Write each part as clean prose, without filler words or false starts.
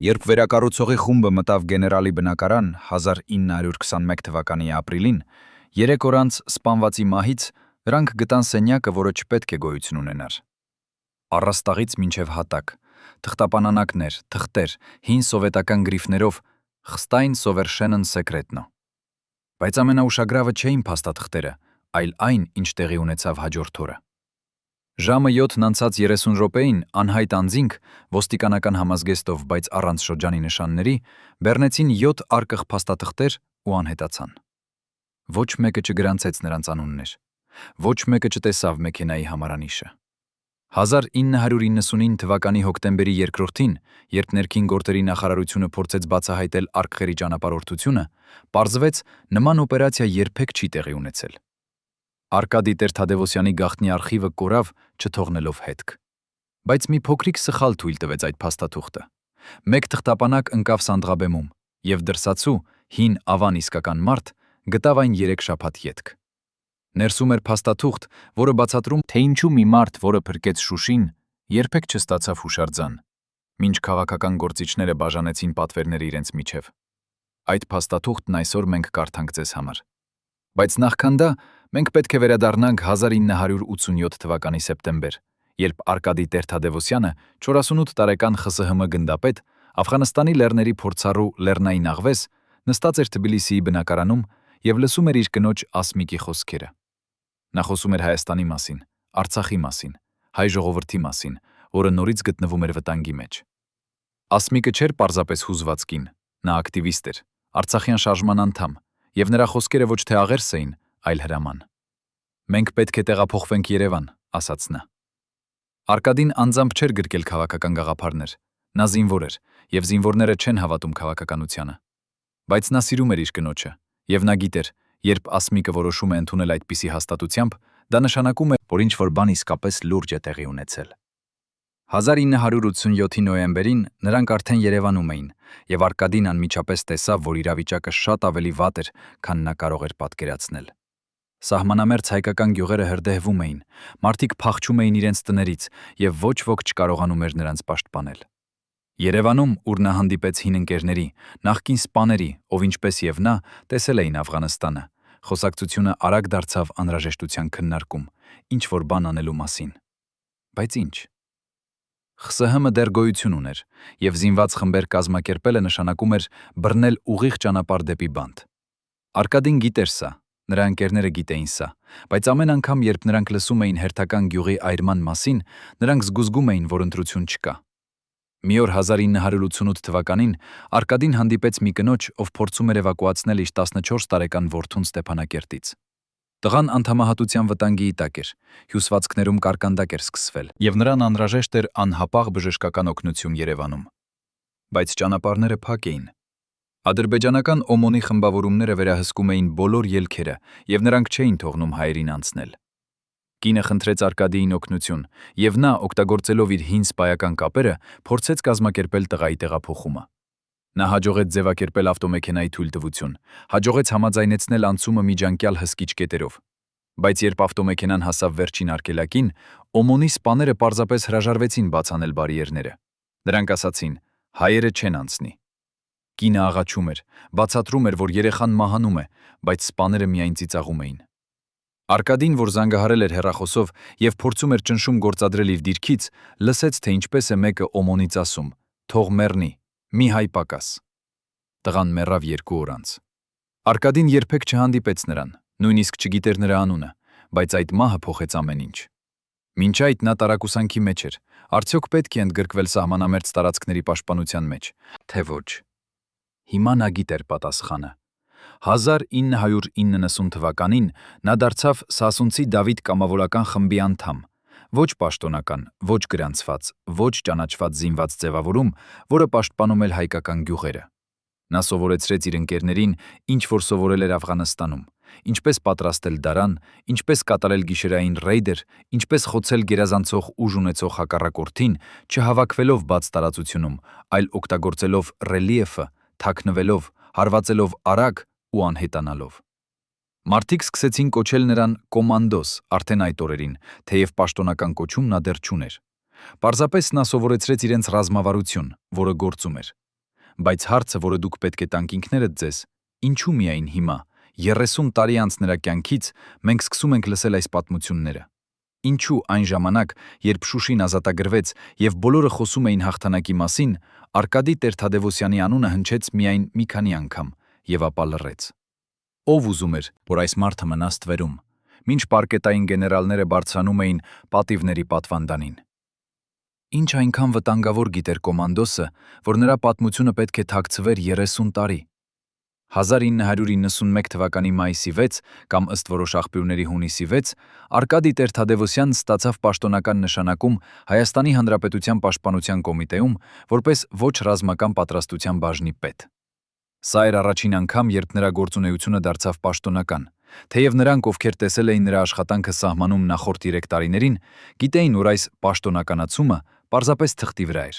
Երբ վերակառուցողի խումբը մտավ գեներալի բնակարան 1921 թվականի ապրիլին, 3 օր անց սպանվածի մահից նրանք գտան սենյակը, որը չպետք է գոյություն ունենար։ Առաստաղից մինչև հատակ, թղթապանանակներ, թղթեր, հին սովետական գրիֆներով «Խստայն սովերշենն սեկրետնո»։ Բայց ամենաուշագրավը չէին փաստաթղթերը, այլ այն, ինչ տեղի ունեցավ հաջորդ օրը։ Ժամը 7-ն անցած 30 րոպեին անհայտ անձինք, ոստիկանական համազգեստով, բայց առանց շրջանի նշանների, բեռնեցին 7 արկղ փաստաթղթեր ու անհետացան։ Ոչ մեկը չգրանցեց նրանց անուններ, ոչ մեկը չտեսավ մեքենայի համարանիշը։ 1999 թվականի հոկտեմբերի 2-ին, երբ ներքին գործերի նախարարությունը փորձեց բացահայտել արկղերի ճանապարհորդությունը, պարզվեց, նման օպերացիա երբեք չի տեղի ունեցել։ Արկադի Տեր-Թադևոսյանի գաղտնի արխիվը կորավ, չթողնելով հետք։ Բայց մի փոքրիկ սխալ թույլ տվեց այդ փաստաթուղթը։ Մեկ թղթապանակ ընկավ Սանդղաբեմում, եւ դրսացու հին ավան իսկական մարդ գտավ այն 3 շաբաթ ետք։ Ներսում էր փաստաթուղթ, որը բացատրում, թե ինչու մի մարդ, որը փրկեց Շուշին, երբեք չստացավ հուշարձան, մինչ քաղաքական գործիչները բաժանեցին պատվերները իրենց միջև։ Այդ փաստաթուղթն այսօր մենք կարդանք ձեզ համար։ Բայց նախքան դա մենք պետք է վերադառնանք 1987 թվականի սեպտեմբեր, երբ Արկադի Տեր-Թադևոսյանը, 48 տարեկան ԽՍՀՄ գնդապետ, Աֆղանստանի լեռների փորձառու Լեռնային աղվես, նստած էր Թբիլիսիի բնակարանում եւ լսում էր իր կնոջ Ասմիկի խոսքերը։ Նա խոսում էր Հայաստանի մասին, Արցախի մասին, հայ ժողովրդի մասին, որը նորից գտնվում էր վտանգի մեջ։ Ասմիկը չէր պարզապես հուզված կին, նա ակտիվիստ էր, Արցախյան շարժման անդամ, եւ նրա խոսքերը ոչ թե աղերս էին, այլ հրաման։ Մենք պետք է տեղափոխվենք Երևան, ասաց նա։ Արկադին անձամբ չէր գրկել քաղաքական գաղափարներ, նա զինվոր էր, եւ զինվորները չեն հավատում քաղաքականությանը։ Բայց նա սիրում էր իր կնոջը, եւ նա գիտեր, երբ Ասմիկը որոշում է ընդունել այդպիսի հաստատությամբ, դա նշանակում է, որ ինչ-որ բան իսկապես լուրջ է տեղի ունեցել։ 1987-ի նոյեմբերին նրանք արդեն Երևանում էին, եւ Արկադին անմիջապես տեսավ, որ իրավիճակը շատ ավելի վատ էր, քան նա կարող էր պատկերացնել։ Սահմանամերձ հայկական գյուղերը հրդեհվում էին, մարդիկ փախչում էին իրենց տներից, եւ ոչ ոք չկարողանում էր նրանց պաշտպանել։ Երևանում, ուր նա հանդիպեց հին ընկերների, նախկին սպաների, ով ինչպես եւ նա, տեսել էին Աֆղանստանը, խոսակցությունը արագ դարձավ անհրաժեշտության քննարկում, ինչ որ բան անելու մասին։ Բայց ինչ։ ԽՍՀՄ դեռ գոյություն ուներ, եւ զինված խմբեր կազմակերպելը նշանակում էր բռնել ուղիղ ճանապարհ դեպի բանտ։ Արկադին գիտեր սա, նրա ընկերները գիտեին սա, բայց ամեն անգամ, երբ նրանք լսում էին հերթական գյուղի այրման մասին, նրանք զգուզգում էին, որ ընտրություն չկա։ Մի օր 1988 թվականին Արկադին հանդիպեց մի կնոջ, ով փորձում էր էվակուացնել իր 14 տարեկան որդուն Ստեփանակերտից։ Տղան անդամահատության վտանգի տակ էր, հյուսվածքներում կարկանդակ էր սկսվել, եւ նրան անհրաժեշտ էր անհապաղ բժշկական օգնություն Երևանում։ Բայց ճանապարհները փակ էին։ Ադրբեջանական ՕՄՈՆ-ի խմբավորումները վերահսկում էին բոլոր ելքերը, եւ նրանք չէին թողնում հայերին անցնել։ Կինը խնդրեց Արկադիին օգնություն, եւ նա, օգտագործելով իր հին սպայական կապերը, փորձեց կազմակերպել տղայի տեղափոխումը։ Նա հաջողեց ձևակերպել ավտոմեքենայի թույլտվություն, հաջողեց համաձայնեցնել անցումը միջանկյալ հսկիչ կետերով։ Բայց երբ ավտոմեքենան հասավ վերջին արգելակին, ՕՄՈՆ-ի սպաները պարզապես հրաժարվեցին բաց անել բարիերները։ Նրանք ասացին. հայերը չեն անցնի։ Կինը աղաչում էր, բացատրում էր, որ երեխան մահանում է, բայց սպաները միայն ծիծաղում էին։ Արկադին, որ զանգահարել էր հեռախոսով եւ փորձում էր ճնշում գործադրել իր դիրքից, լսեց, թե ինչպես է մեկը ՕՄՈՆ-ից ասում. «Թող մեռնի, մի հայ պակաս»։ Տղան մեռավ 2 օր անց։ Արկադին երբեք չհանդիպեց նրան, նույնիսկ չգիտեր նրա անունը, բայց այդ մահը փոխեց ամեն ինչ։ Մինչ այդ նա տարակուսանքի մեջ էր, արդյոք պետք է ընդգրկվել սահմանամերձ տարածքների պաշտպանության մեջ, թե ոչ։ Հիմա նա գիտեր պատասխանը։ 1990 թվականին նա դարձավ Սասունցի Դավիթ կամավորական խմբի անդամ, ոչ պաշտոնական, ոչ գրանցված, ոչ ճանաչված զինված ձևավորում, որը պաշտպանում էր հայկական գյուղերը։ Նա սովորեցրեց իր ընկերներին, ինչ որ սովորել էր Աֆղանստանում, ինչպես պատրաստել դարան, ինչպես կատարել գիշերային ռեյդեր, ինչպես խոցել գերազանցող ուժ ունեցող հակառակորդին, չհավաքվելով բաց տարածությունում, այլ օգտագործելով ռելիեֆը, թաքնվելով, հարվածելով արագ ու անհետանալով։ Մարդիկ սկսեցին կոչել նրան կոմանդոս արդեն այդ օրերին, թեև պաշտոնական կոչում նա դեռ չուներ։ Պարզապես նա սովորեցրեց իրենց ռազմավարություն, որը գործում էր։ Բայց հարցը, որը դուք պետք է տանք ինքներդ ձեզ, ինչու միայն հիմա, 30 տարի անց նրա կյանքից, մենք սկսում ենք լսել այս պատմությունները։ Ինչու այն ժամանակ, երբ Շուշին ազատագրվեց եւ բոլորը խոսում էին հաղթանակի մասին, Արկադի Տեր-Թադևոսյանի անունը հնչեց միայն մի քանի անգամ եւ ապա լռեց։ Ով ուզում էր, որ այս մարդը մնա ստվերում, մինչ պարկետային գեներալները բարձրանում էին պատիվների պատվանդանին։ Ինչ այնքան վտանգավոր գիտեր կոմանդոսը, որ նրա պատմությունը պետք է թաքցվեր 30 տարի։ 1991 թվականի մայիսի 6 կամ ըստ որոշ աղբյուրների հունիսի 6 Արկադի Տեր-Թադևոսյանն ստացավ պաշտոնական նշանակում Հայաստանի Հանրապետության Պաշտպանության կոմիտեում որպես ոչ ռազմական պատրաստության բաժնի պետ։ Սա էր առաջին անգամ, երբ նրա գործունեությունը դարձավ պաշտոնական, թեև նրանք, ովքեր տեսել էին նրա աշխատանքը սահմանում նախորդ 3 տարիներին, գիտեին, որ այս պաշտոնականացումը պարզապես թղթի վրա էր։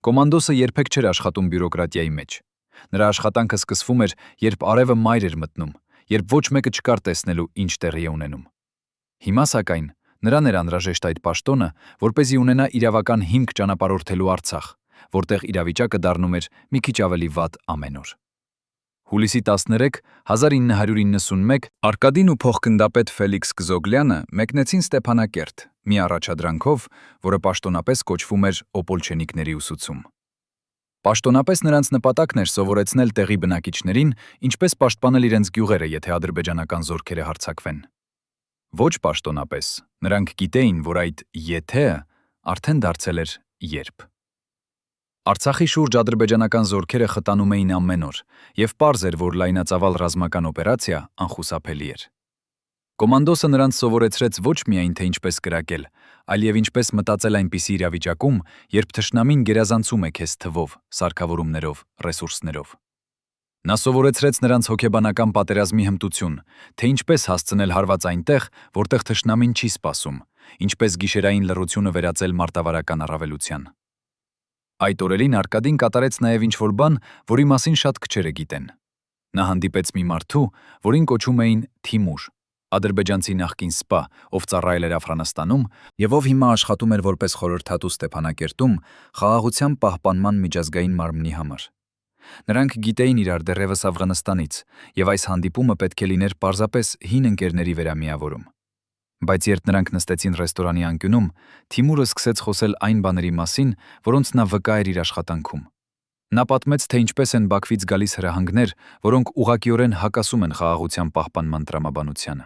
Կոմանդոսը երբեք չէր աշխատում բյուրոկրատիայի մեջ։ Նրա աշխատանքը սկսվում էր, երբ արևը մայր էր մտնում, երբ ոչ մեկը չկար տեսնելու, ինչ տեղի է ունենում։ Հիմա, սակայն, նրան էր անհրաժեշտ այդ պաշտոնը, որպեսզի ունենա իրավական հիմք ճանապարհորդելու Արցախ, որտեղ իրավիճակը դառնում էր մի քիչ ավելի վատ ամեն օր։ Հուլիսի 13, 1991 Արկադին ու փոխգնդապետ Ֆելիքս Կզոգլյանը մեկնեցին Ստեփանակերտ, մի առաջադրանքով, որը պաշտոնապես կոչվում էր Օպոլչենիկների ուսուցում։ Պաշտոնապես նրանց նպատակն էր սովորեցնել տեղի բնակիչներին, ինչպես պաշտպանել իրենց գյուղերը, եթե ադրբեջանական զորքերը հարձակվեն։ Ոչ պաշտոնապես, նրանք գիտեին, որ այդ «եթե»-ը արդեն դարձել էր «երբ»։ Արցախի շուրջ ադրբեջանական զորքերը խտանում էին ամեն օր, եւ պարզ էր, որ լայնածավալ ռազմական օպերացիա անխուսափելի էր։ Կոմանդոսը նրանց սովորեցրեց ոչ միայն թե ինչպես կրակել, այլ եւ ինչպես մտածել այնպիսի իրավիճակում, երբ թշնամին գերազանցում է քեզ թվով, սարքավորումներով, ռեսուրսներով։ Նա սովորեցրեց նրանց հոգեբանական պատերազմի հմտություն, թե ինչպես հասցնել հարված այնտեղ, որտեղ թշնամին չի սպասում, ինչպես գիշերային լռությունը վերածել մարտավարական առավելության։ Այդ օրերին Արկադին կատարեց նաև ինչ-որ բան, որի մասին շատ քչերը գիտեն։ Նա հանդիպեց մի մարդու, որին կոչում էին Թիմուր, ադրբեջանցի նախկին սպա, ով ծառայել էր Աֆղանստանում եւ ով հիմա աշխատում էր որպես խորհրդատու Ստեփանակերտում խաղաղության պահպանման միջազգային մարմնի համար։ Նրանք գիտեին իրար դեռևս Աֆղանստանից, եւ այս հանդիպումը պետք է լիներ պարզապես հին ընկերների վերամիավորում։ Բայց երբ նրանք նստեցին ռեստորանի անկյունում, Թիմուրը սկսեց խոսել այն բաների մասին, որոնց նա վկա էր իր աշխատանքում։ Նա պատմեց, թե ինչպես են Բաքվից գալիս հրահանգներ, որոնք ուղղակիորեն հակասում են խաղաղության պահպանման տրամաբանությանը։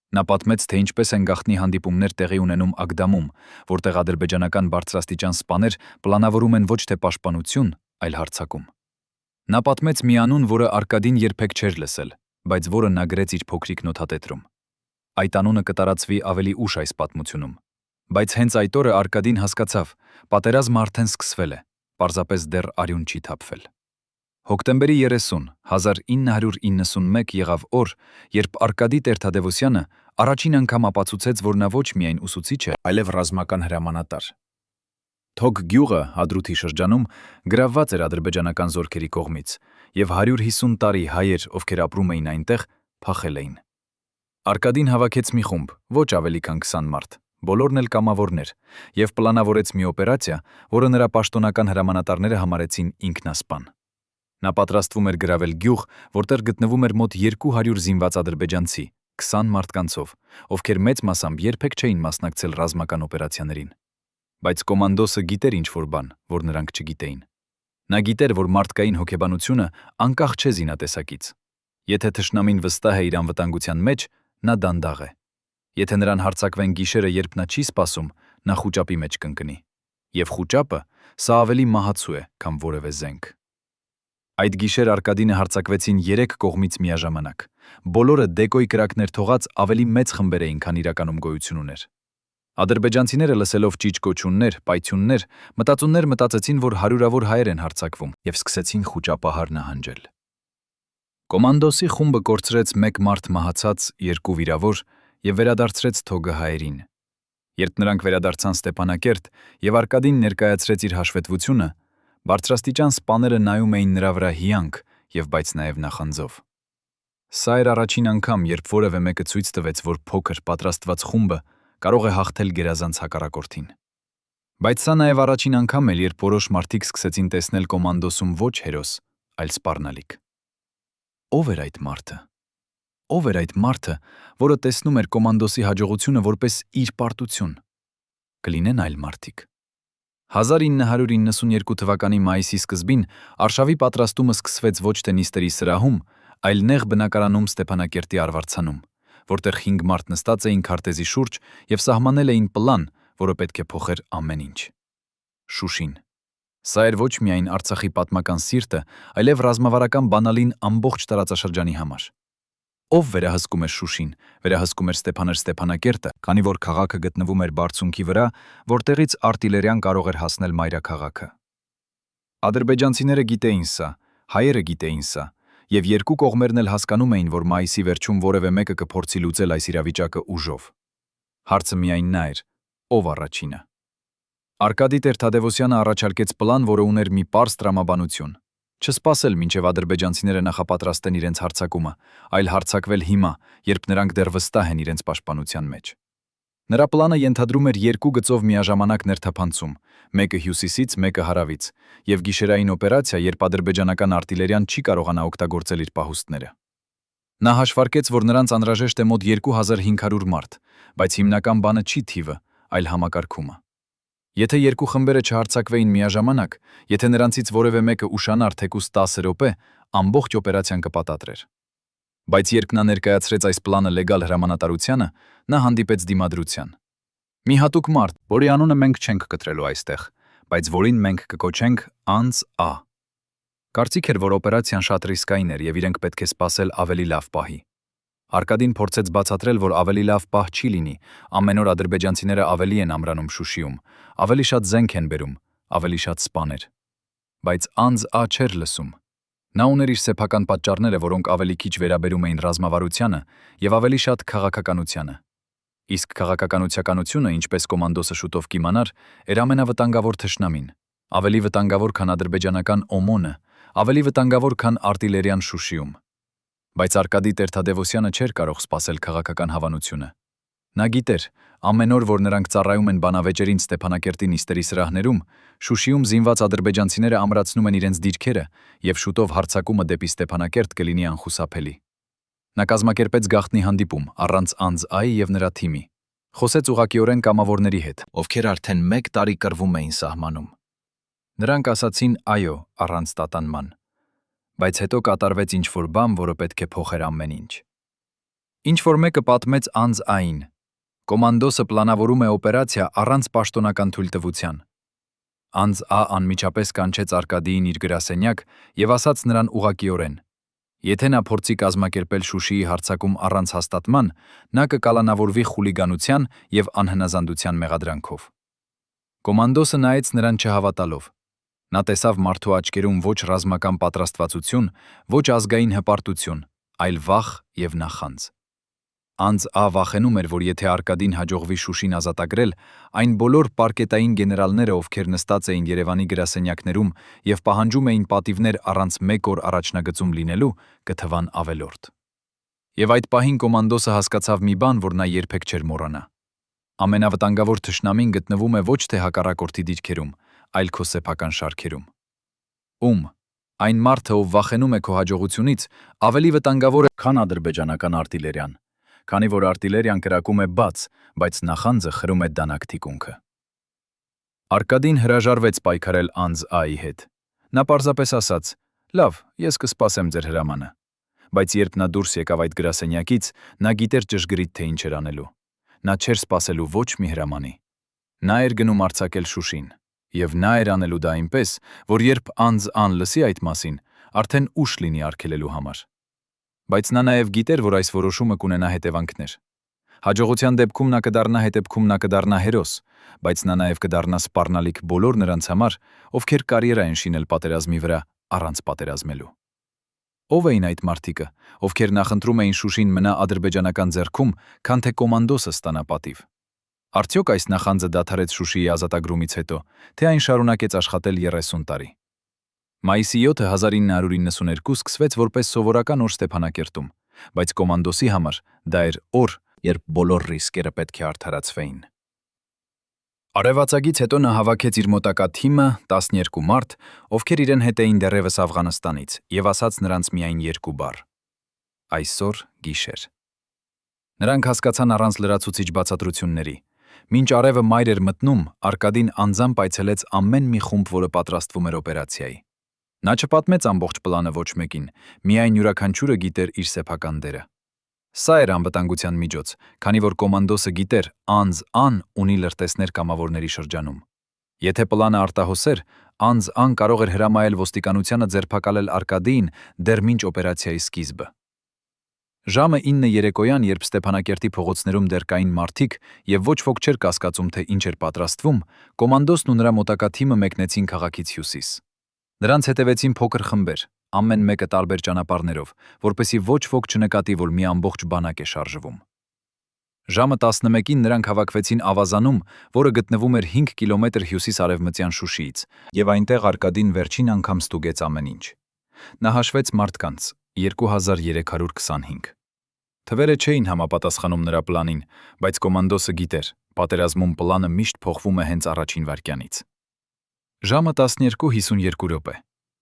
Նա պատմեց, թե ինչպես են գաղտնի հանդիպումներ տեղի ունենում Ագդամում, որտեղ ադրբեջանական բարձրաստիճան սպաներ պլանավորում են ոչ թե պաշտպանություն, այլ հարձակում։ Նա պատմեց մի անուն, որը Արկադին երբեք չէր լսել, բայց որը նա գրեց իր փոքրիկ նոթատետրում։ Այդ անունը կտարածվի ավելի ուշ այս պատմությունում, բայց հենց այդ օրը Արկադին հասկացավ, պատերազմը արդեն սկսվել է, պարզապես դեռ արյուն չի թափվել։ Հոկտեմբերի 30, 1991 եղավ օր, երբ Արկադի Տեր-Թադևոսյանը առաջին անգամ ապացուցեց, որ նա ոչ միայն ուսուցիչ է, այլև ռազմական հրամանատար։ Թոք գյուղը Հադրութի շրջանում գրավված էր ադրբեջանական զորքերի կողմից, եւ 150 տարի հայեր, ովքեր ապրում էին այնտեղ, փախել էին։ Արկադին հավաքեց մի խումբ, ոչ ավելի քան 20 մարդ, բոլորն էլ կամավորներ, եւ պլանավորեց մի օպերացիա, որը նրա պաշտոնական հրամանատարները համարեցին ինքնասպան։ Նա պատրաստվում էր գրավել գյուղ, որտեղ գտնվում էր մոտ 200 զինված ադրբեջանցի, 20 մարդկանցով, ովքեր մեծ մասամբ երբեք չէին մասնակցել ռազմական օպերացիաներին։ Բայց կոմանդոսը գիտեր ինչ-որ բան, որ նրանք չգիտեին։ Նա գիտեր, որ մարդկային հոգեբանությունը անկախ չէ զինատեսակից։ Եթե թշնամին վստահ է իր անվտանգության մեջ, նա դանդաղ է։ Եթե նրան հարձակվեն գիշերը, երբ նա չի սպասում, նա խուճապի մեջ կընկնի։ Եվ խուճապը սա ավելի մահացու է, քան որևէ զենք։ Այդ գիշեր Արկադինը հարձակվեցին 3 կողմից միաժամանակ։ Բոլորը դեկոյ կրակներ թողած ավելի մեծ խմբեր էին, քան իրականում գոյություն ուներ։ Ադրբեջանցիները լսելով ճիճկոչյուններ, պայթյուններ, մտածուններ մտածեցին, որ հարյուրավոր հայեր են հարձակվում եւ սկսեցին խուճապահար նահանջել։ Կոմանդոսի խումբը կորցրեց 1 մարդ մահացած, 2 վիրավոր եւ վերադարձրեց թոգը հայերին։ Երբ նրանք վերադարձան Ստեփանակերտ եւ Արկադին ներկայացրեց իր հաշվետվությունը, բարձրաստիճան սպաները նայում էին նրա վրա հիանք եւ բայց նաեւ նախանձով։ Սա էր առաջին անգամ, երբ որևէ մեկը ցույց տվեց, որ փոքր պատրաստված խումբը կարող է հաղթել գերազանց հակառակորդին։ Բայց սա նաև առաջին անգամ էր, երբ որոշ մարդիկ սկսեցին տեսնել կոմանդոսում ոչ հերոս, այլ սպառնալիք։ Ո՞վ էր այդ մարդը։ Ո՞վ էր այդ մարդը, որը տեսնում էր կոմանդոսի հաջողությունը որպես իր պարտություն։ Կլինեն այլ մարդիկ։ 1992 թվականի մայիսի սկզբին արշավի պատրաստումը սկսվեց ոչ թե նիստերի սրահում, այլ նեղ բնակարանում Ստեփանակերտի արվարձանում, որտեղ 5 մարդ նստած էին քարտեզի շուրջ եւ սահմանել էին պլան, որը պետք է փոխեր ամեն ինչ։ Շուշին։ Սա էր ոչ միայն Արցախի պատմական սիրտը, այլև ռազմավարական բանալին ամբողջ տարածաշրջանի համար։ Ով վերահսկում էր Շուշին, վերահսկում էր Ստեփանակերտը, քանի որ քաղաքը գտնվում էր բարձունքի վրա, որտեղից արտիլերիան կարող էր հասնել մայրաքաղաքը։ Ադրբեջանցիները գիտեին սա, հայերը գիտեին սա, եւ երկու կողմերն էլ հասկանում էին, որ մայիսի վերջում որևէ մեկը կփորձի լուծել այս իրավիճակը ուժով։ Հարցը միայն նա էր, ով առաջինը։ Արկադի Տեր-Թադևոսյանը առաջարկեց պլան, որը ուներ մի պարզ տրամաբանություն։ Չսպասել, մինչև ադրբեջանցիները նախապատրաստեն իրենց հարձակումը, այլ հարձակվել հիմա, երբ նրանք դեռ վստահ են իրենց պաշտպանության մեջ։ Նրա պլանը ենթադրում էր 2 գծով միաժամանակ ներթափանցում, մեկը հյուսիսից, մեկը հարավից, եւ գիշերային օպերացիա, երբ ադրբեջանական արտիլերիան չի կարողանա օգտագործել իր պահուստները։ Նա հաշվարկեց, որ նրանց անհրաժեշտ է մոտ 2500 մարդ, բայց հիմնական բանը չի թիվը, այլ համակարգումը։ Եթե երկու խմբերը չհարձակվեին միաժամանակ, եթե նրանցից որևէ մեկը ուշանար թեկուզ 10 րոպե, ամբողջ օպերացիան կպատատրեր։ Բայց երբ նա ներկայացրեց այս պլանը լեգալ հրամանատարությանը, նա հանդիպեց դիմադրության։ Մի հատուկ մարդ, որի անունը մենք չենք կտրելու այստեղ, բայց որին մենք կկոչենք Անձ Ա։ Կարծիք էր, որ օպերացիան շատ ռիսկային էր եւ իրենք պետք է սպասել ավելի լավ պահի։ Արկադին փորձեց բացատրել, որ ավելի լավ պահ չի լինի, ամեն օր ադրբեջանցիները ավելի են ամրանում Շուշիում, ավելի շատ զենք են բերում, ավելի շատ սպաներ։ Բայց Անձ Ա չէր լսում։ Նա ուներ իր սեփական պատճառները, որոնք ավելի քիչ վերաբերում էին ռազմավարությանը եւ ավելի շատ քաղաքականությանը։ Իսկ քաղաքականությունը, ինչպես կոմանդոսը շուտով կիմանար, էր ամենավտանգավոր թշնամին, ավելի վտանգավոր, քան ադրբեջանական ՕՄՈՆ-ը, ավելի վտանգավոր, քան արտիլերիան Շուշիում։ Բայց Արկադի Տեր-Թադևոսյանը չէր կարող սպասել քաղաքական հավանությունը։ Նա գիտեր, ամեն օր, որ նրանք ծառայում են բանավեճերին Ստեփանակերտի նիստերի սրահներում, Շուշիում զինված ադրբեջանցիները ամրացնում են իրենց դիրքերը եւ շուտով հարձակումը դեպի Ստեփանակերտ կլինի անխուսափելի։ Նա կազմակերպեց գաղտնի հանդիպում առանց Անձ Այի եւ նրա թիմի։ Խոսեց ուղղակիորեն կամավորների հետ, ովքեր արդեն 1 տարի կռվում էին սահմանում։ Նրանք ասացին այո առանց տատանման։ Բայց հետո կատարվեց ինչ-որ բան, որը պետք է փոխեր ամեն ինչ։ Ինչ-որ մեկը պատմեց Անձ Ային։ Կոմանդոսը պլանավորում է օպերացիա առանց պաշտոնական թույլտվության։ Անձ Ա անմիջապես կանչեց Արկադիին իր գրասենյակ եւ ասաց նրան ուղղակիորեն. Եթե նա փորձի կազմակերպել Շուշիի հարձակում առանց հաստատման, նա կկալանավորվի խուլիգանության եւ անհնազանդության մեղադրանքով։ Կոմանդոսը նայեց նրան չհավատալով։ Նա տեսավ մարդու աչքերում ոչ ռազմական պատրաստվածություն, ոչ ազգային հպարտություն, այլ վախ եւ նախանձ։ Անձ Ա վախենում էր, որ եթե Արկադին հաջողվի Շուշին ազատագրել, այն բոլոր պարկետային գեներալները, ովքեր նստած էին Երևանի գրասենյակներում եւ պահանջում էին պատիվներ առանց 1 օր առաջնագծում լինելու, կթվան ավելորդ։ Եվ այդ պահին կոմանդոսը հասկացավ մի բան, որ նա երբեք չէր մոռանա։ Ամենավտանգավոր թշնամին գտնվում է ոչ թե հակառակորդի դիրքերում, այլ քո սեփական շարքերում։ Ում այն մարդը, ով վախենում է քո հաջողությունից, ավելի վտանգավոր է, քան ադրբեջանական արտիլերիան, քանի որ արտիլերիան կրակում է բաց, բայց նախանձը խրում է դանակ թիկունքը։ Արկադին հրաժարվեց պայքարել Անձ Այի հետ։ Նա պարզապես ասաց. «Լավ, ես կսպասեմ ձեր հրամանը»։ Բայց երբ նա դուրս եկավ այդ գրասենյակից, նա գիտեր ճշգրիտ թե ինչ էր անելու։ Նա չէր սպասելու ոչ մի հրամանի։ Նա էր գնում արձակել Շուշին, եւ նա էր անելու դա այնպես, որ երբ Անձ Ան լսի այդ մասին, արդեն ուշ լինի արգելելու համար։ Բայց նա նաև գիտեր, որ այս որոշումը կունենա հետևանքներ։ Հաջողության դեպքում նա կդառնա հերոս, բայց նա նաև կդառնա սպառնալիք բոլոր նրանց համար, ովքեր կարիերա են շինել պատերազմի վրա առանց պատերազմելու։ Ո՞վ էին այդ մարդիկը, ովքեր նախընտրում էին Շուշին մնա ադրբեջանական ձեռքում, քան թե կոմանդոսը ստանա պատիվ։ Արդյոք այս նախանձը դադարեց Շուշիի ազատագրումից հետո, թե այն շարունակեց աշխատել 30 տարի։ Մայիսի 7-ը 1992 սկսվեց որպես սովորական օր Ստեփանակերտում, բայց կոմանդոսի համար դա էր օր, երբ բոլոր ռիսկերը պետք է արդարացվեին։ Արևածագից հետո նա հավաքեց իր մոտակա թիմը 12 մարդ, ովքեր իրեն հետ էին դեռևս Աֆղանստանից, եւ ասաց նրանց միայն 2 բառ. այսօր գիշեր։ Նրանք հասկացան առանց լրացուցիչ բացատրությունների։ Մինչ արևը մայր էր մտնում, Արկադին անձամբ այցելեց ամեն մի խումբ, որը պատրաստվում էր օպերացիայի։ Նա չպատմեց ամբողջ պլանը ոչ մեկին, միայն յուրաքանչյուրը գիտեր իր սեփական դերը։ Սա էր անվտանգության միջոց, քանի որ կոմանդոսը գիտեր անձ-ան ունի լրտեսներ կամավորների շրջանում։ Եթե պլանը արտահոսեր, անձ-ան կարող էր հրամայել ոստիկանությանը ձերբակալել Արկադիին դեռ մինչ օպերացիայի սկիզբը։ Ժամը 9 երեկոյան, երբ Ստեփանակերտի փողոցներում դեռ կային մարդիկ եւ ոչ ոք չէր կասկածում, թե ինչ էր պատրաստվում, կոմանդոսն ու նրա մոտակա թիմը մեկնեցին քաղաքից հյուսիս։ Նրանց հետևեցին փոքր խմբեր, ամեն մեկը տարբեր ճանապարհներով, որպեսզի ոչ ոք չնկատի, որ մի ամբողջ բանակ է շարժվում։ Ժամը 11-ին նրանք հավաքվեցին Ավազանում, որը գտնվում էր 5 կիլոմետր հյուսիս-արևմտյան Շուշիից, եւ այնտեղ Արկադին վերջին անգամ ստուգեց ամեն ինչ։ Նա հաշվեց մարդկանց՝ 2325։ Թվերը չէին համապատասխանում նրա պլանին, բայց կոմանդոսը գիտեր, պատերազմում պլանը միշտ փոխվում է հենց առաջին վայրկյանից։ Ժամը 12:52 է։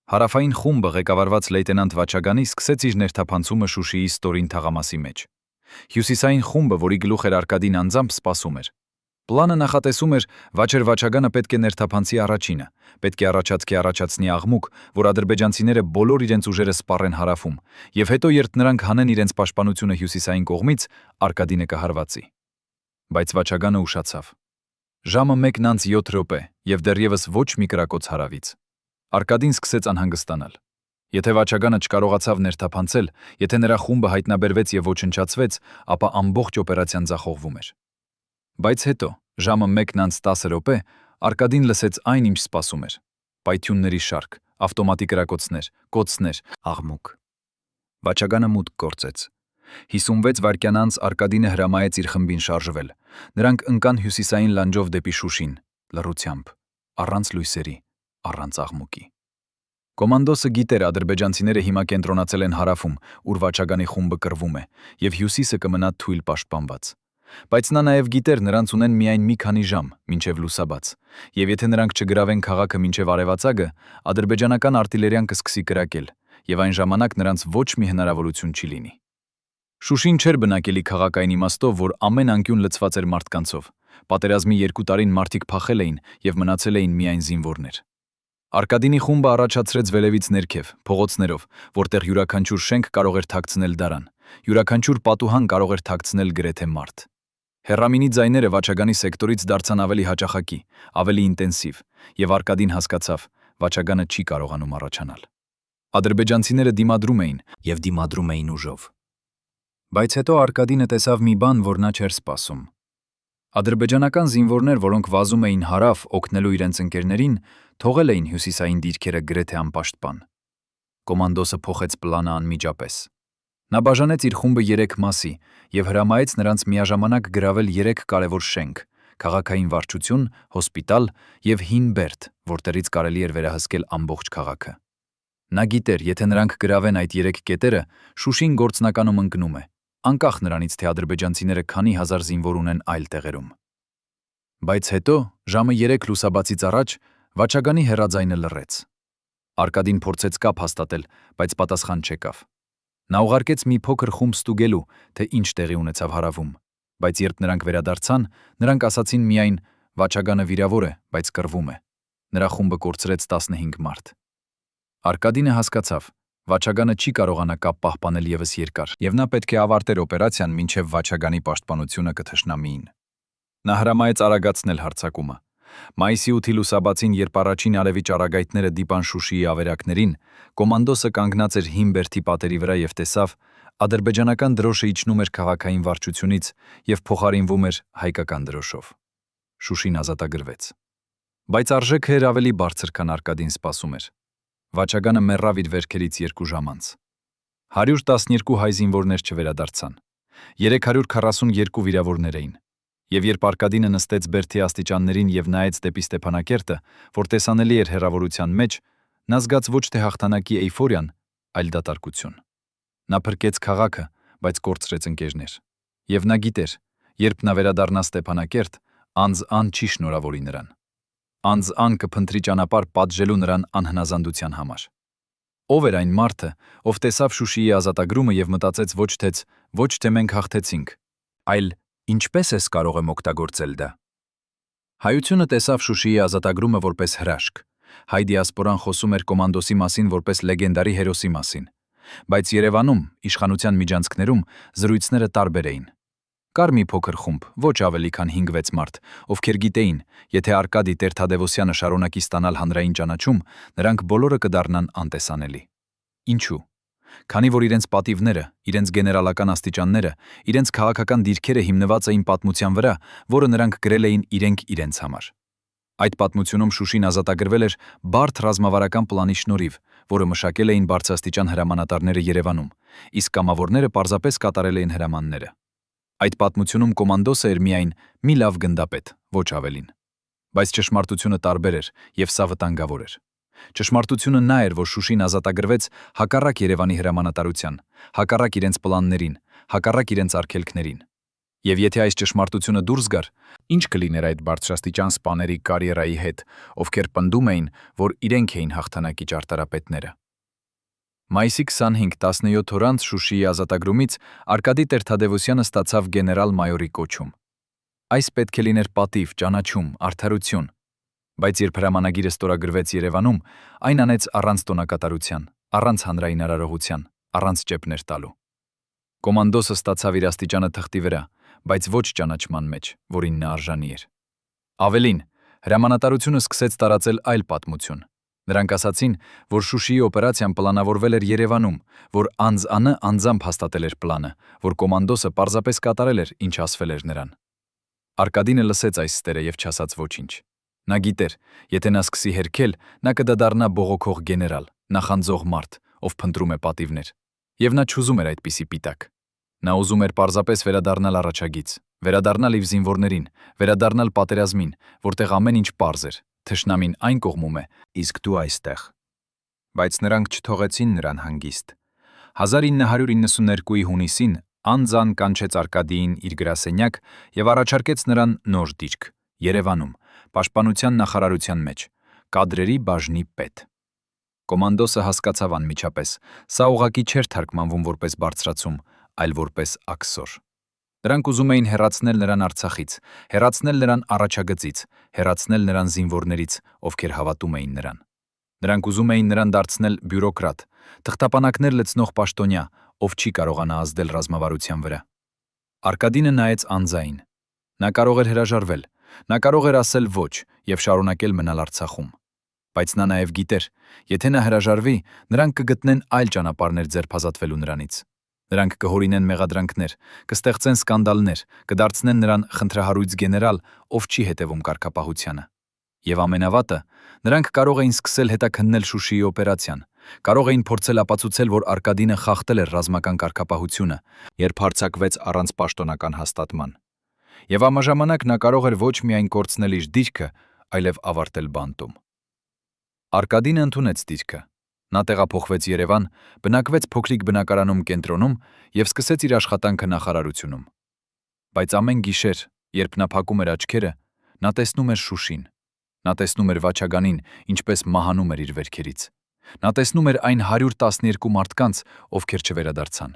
Հարավային խումբը ղեկավարված լեյտենանտ Վաչագանի սկսեց իր ներթափանցումը Շուշիի ստորին թաղամասի մեջ։ Հյուսիսային խումբը, որի գլուխ էր Արկադին անձամբ, սպասում էր։ Պլանը նախատեսում էր Վաչեր Վաչագանը պետք է ներթափանցի առաջինը, պետք է առաջացքի առաջացնի աղմուկ, որ ադրբեջանցիները բոլոր իրենց ուժերը սպառեն հարավում, եւ հետո երբ նրանք հանեն իրենց պաշտպանությունը հյուսիսային կողմից, Արկադինը կհարվածի։ Բայց Վաչագանը ուշացավ։ Ժամը 1:07 եւ դեռևս ոչ մի կրակոց հարավից։ Արկադին սկսեց անհանգստանալ։ Եթե Վաչագանը չկարողացավ ներթափանցել, եթե նրա խումբը հայտնաբերվեց եւ ոչնչացվեց, ապա ամբողջ օպերացիան ձախողվում էր։ Բայց հետո, ժամը 1:10 Արկադին լսեց այն, ինչ սպասում էր. պայթյունների շարք, ավտոմատի կրակոցներ, կոծներ, աղմուկ։ Վաչագանը մուտք գործեց։ 56 վայրկյան անց Արկադինը հրամայեց իր խմբին շարժվել։ Նրանք ընկան հյուսիսային լանջով դեպի Շուշին, լռությամբ, առանց լույսերի, առանց աղմուկի։ Կոմանդոսը գիտեր ադրբեջանցիները հիմա կենտրոնացել են հարավում, ուր Վաչագանի խումբը կռվում է, եւ հյուսիսը կմնա թույլ պաշտպանված։ Բայց նա նաեւ գիտեր նրանց ունեն միայն մի քանի ժամ, մինչև լուսաբաց, եւ եթե նրանք չգրավեն քաղաքը մինչև արևածագը, ադրբեջանական արտիլերիան կսկսի կրակել, եւ այն ժամանակ նրանց ոչ մի հնարավորություն չի լինի։ Շուշին չէր բնակելի քաղաք այն իմաստով, որ ամեն անկյուն լցված էր մարդկանցով։ Պատերազմի 2 տարին մարդիկ փախել էին եւ մնացել էին միայն զինվորներ։ Արկադինի խումբը առաջացրեց վելևից ներքև, փողոցներով, որտեղ յուրաքանչյուր շենք կարող էր թաքցնել դարան, յուրաքանչյուր պատուհան կարող էր թաքցնել գրեթե մարդ։ Հեռամինի ձայները Վաչագանի սեկտորից դարձան ավելի հաճախակի, ավելի ինտենսիվ, եւ Արկադին հասկացավ, Վաչագանը չի կարողանում առաջանալ։ Ադրբեջանցիները դիմադրում էին եւ դիմադրում էին ուժով։ Բայց հետո Արկադինը տեսավ մի բան, որ նա չէր սպասում։ Ադրբեջանական զինվորներ, որոնք վազում էին հարավ օգնելու իրենց ընկերներին, թողել էին հյուսիսային դիրքերը գրեթե անպաշտպան։ Կոմանդոսը փոխեց պլանը անմիջապես։ Նա բաժանեց իր խումբը 3 մասի եւ հրամայեց նրանց միաժամանակ գրավել 3 կարևոր շենք՝ քաղաքային վարչություն, հոսպիտալ եւ հին բերդ, որտեղից կարելի էր վերահսկել ամբողջ քաղաքը։ Նա գիտեր, եթե նրանք գրավեն այդ 3 կետերը, Շուշին գործնականում ընկնում է, անկախ նրանից, թե ադրբեջանցիները քանի հազար զինվոր ունեն այլ տեղերում։ Բայց հետո, ժամը 3 լուսաբացից առաջ, Վաչագանի հեռաձայնը լռեց։ Արկադին փորձեց կապ հաստատել, բայց պատասխան չեկավ։ Նա ուղարկեց մի փոքր խումբ ստուգելու, թե ինչ տեղի ունեցավ հարավում, բայց երբ նրանք վերադարձան, նրանք ասացին միայն Վաչագանը վիրավոր է, բայց կռվում է։ Նրա խումբը կորցրեց 15 մարդ։ Արկադինը հասկացավ, Վաչագանը չի կարողանա կապ պահպանել եւս երկար, եւ նա պետք է ավարտեր օպերացիան, մինչև Վաչագանի պաշտպանությունը կթշնամիին։ Նա հրամայեց արագացնել հարձակումը։ Մայիսի 8-ի լուսաբացին, երբ առաջին արևի ճառագայթները դիպան Շուշիի ավերակներին, կոմանդոսը կանգնած էր հին բերդի պատերի վրա եւ տեսավ, ադրբեջանական դրոշը իջնում էր քաղաքային վարչությունից եւ փոխարինվում էր հայկական դրոշով։ Շուշին ազատագրվեց։ Բայց արժեքը էր ավելի բարձր, քան Արկադին սպասում էր։ Վաչագանը մեռավ իր վերքերից 2 ժամ անց։ 112 հայ զինվորներ չվերադարձան։ 342 վիրավորներ էին։ Եվ երբ Արկադինը նստեց բերդի աստիճաններին եւ նայեց դեպի Ստեփանակերտը, որ տեսանելի էր հեռավորության մեջ, նա զգաց ոչ թե հաղթանակի էյֆորիան, այլ դատարկություն։ Նա փրկեց քաղաքը, բայց կորցրեց ընկերներ։ Եվ նա գիտեր, երբ նա վերադառնա Ստեփանակերտ, Անձ-ան չի շնորհավորի նրան։ Անձ-ան կփնտրի ճանապարհ պատժելու նրան անհնազանդության համար։ Ով էր այն մարդը, ով տեսավ Շուշիի ազատագրումը եւ մտածեց ոչ թե մենք հաղթեցինք, այլ ինչպես ես կարող եմ օգտագործել դա։ Հայությունը տեսավ Շուշիի ազատագրումը որպես հրաշք։ Հայ դիասպորան խոսում էր Կոմանդոսի մասին որպես լեգենդարի հերոսի մասին, բայց Երևանում, իշխանության միջանցքներում զրույցները տարբեր էին։ Կար մի փոքր խումբ, ոչ ավելի քան 5-6 մարդ, ովքեր գիտեին, եթե Արկադի Տեր-Թադևոսյանը շարունակի ստանալ հանրային ճանաչում, նրանք բոլորը կդառնան անտեսանելի։ Ինչու՞։ Քանի որ իրենց պատիվները, իրենց գեներալական աստիճանները, իրենց քաղաքական դիրքերը հիմնված էին պատմության վրա, որը նրանք գրել էին իրենց համար։ Այդ պատմությունում Շուշին ազատագրվել էր բարդ ռազմավարական պլանի շնորհիվ, որը մշակել էին բարձրաստիճան հրամանատարները Երևանում, իսկ կամավորները պարզապես կատարել էին հրամանները։ Այդ պատմությունում Կոմանդոսը էր միայն մի լավ գնդապետ, ոչ ավելին։ Բայց ճշմարտությունը տարբեր էր, եւ սա վտանգավոր էր։ Ճշմարտությունը նա էր, որ Շուշին ազատագրվեց հակառակ Երևանի հրամանատարության, հակառակ իրենց պլաններին, հակառակ իրենց արգելքներին։ Եվ եթե այս ճշմարտությունը դուրս գար, ինչ կլիներ այդ բարձրաստիճան սպաների կարիերայի հետ, ովքեր պնդում էին, որ իրենք էին հաղթանակի ճարտարապետները։ Մայիսի 25-17 օր անց Շուշիի ազատագրումից Արկադի Տեր-Թադևոսյանը ստացավ գեներալ-մայորի կոչում։ Այս պետք է լիներ պատիվ, ճանաչում, արդարություն, բայց երբ հրամանագիրը ստորագրվեց Երևանում, այն անեց առանց տոնակատարության, առանց հանրային արարողության, առանց ճեպներ տալու։ Կոմանդոսը ստացավ իր աստիճանը թղթի վրա, բայց ոչ ճանաչման մեջ, որին նա արժանի էր։ Ավելին, հրամանատարությունը սկսեց տարածել այլ պատմություն։ Նրանք ասացին, որ Շուշիի օպերացիան պլանավորվել էր Երևանում, որ անձ-անը անձամբ հաստատել էր պլանը, որ Կոմանդոսը պարզապես կատարել էր, ինչ ասվել էր նրան։ Արկադինը լսեց այս ստերը եւ չասաց ոչինչ։ Նա գիտեր, եթե նա սկսի հերքել, նա կդառնա բողոքող գեներալ, նախանձող մարդ, ով փնտրում է պատիվներ։ Եվ նա չուզում էր այդպիսի պիտակ։ Նա ուզում էր պարզապես վերադառնալ առաջագից, վերադառնալ իր զինվորներին, վերադառնալ պատերազմին, որտեղ ամեն ինչ պարզ էր, թշնամին այն կողմում է, իսկ դու այստեղ։ Բայց նրանք չթողեցին նրան հանգիստ։ 1992-ի հունիսին անձ-ան կանչեց Արկադիին իր գրասենյակ եւ առաջարկեց նրան նոր դիրք Երևանում, պաշտպանության նախարարության մեջ, կադրերի բաժնի պետ։ Կոմանդոսը հասկացավ անմիջապես, սա ուղղակի չէր թարգմանվում որպես բարձրացում, այլ որպես աքսոր։ Նրանք ուզում էին հեռացնել նրան Արցախից, հեռացնել նրան առաջագծից, հեռացնել նրան զինվորներից, ովքեր հավատում էին նրան։ Նրանք ուզում էին նրան դարձնել բյուրոկրատ, թղթապանակներ լցնող պաշտոնյա, ով չի կարողանա ազդել ռազմավարության վրա։ Արկադինը նայեց անձային։ Նա կարող էր հրաժարվել, նա կարող էր ասել ոչ եւ շարունակել մնալ Արցախում։ Բայց նա նաեւ գիտեր, եթե նա հրաժարվի, նրանք կգտնեն այլ ճանապարհներ ձերբազատվելու նրանից։ Նրանք կհորինեն մեղադրանքներ, կստեղծեն սկանդալներ, կդարձնեն նրան խնդրահարույց գեներալ, ով չի հետևում կարգապահությանը։ Եվ ամենավատը, նրանք կարող էին սկսել հետաքննել Շուշիի օպերացիան, կարող էին փորձել ապացուցել, որ Արկադինը խախտել էր ռազմական կարգապահությունը, երբ հարձակվեց առանց պաշտոնական հաստատման։ Եվ ամաժամանակ նա կարող էր ոչ միայն կորցնել իր դիրքը, այլև ավարտել բանտում։ Արկադինը ընդունեց դիրքը։ Նա տեղափոխվեց Երևան, բնակվեց փոքրիկ բնակարանում կենտրոնում եւ սկսեց իր աշխատանքը նախարարությունում։ Բայց ամեն գիշեր, երբ նա փակում էր աչքերը, նա տեսնում էր Շուշին։ Նա տեսնում էր Վաչագանին, ինչպես մահանում էր իր վերքերից։ Նա տեսնում էր այն 112 մարդկանց, ովքեր չվերադարձան։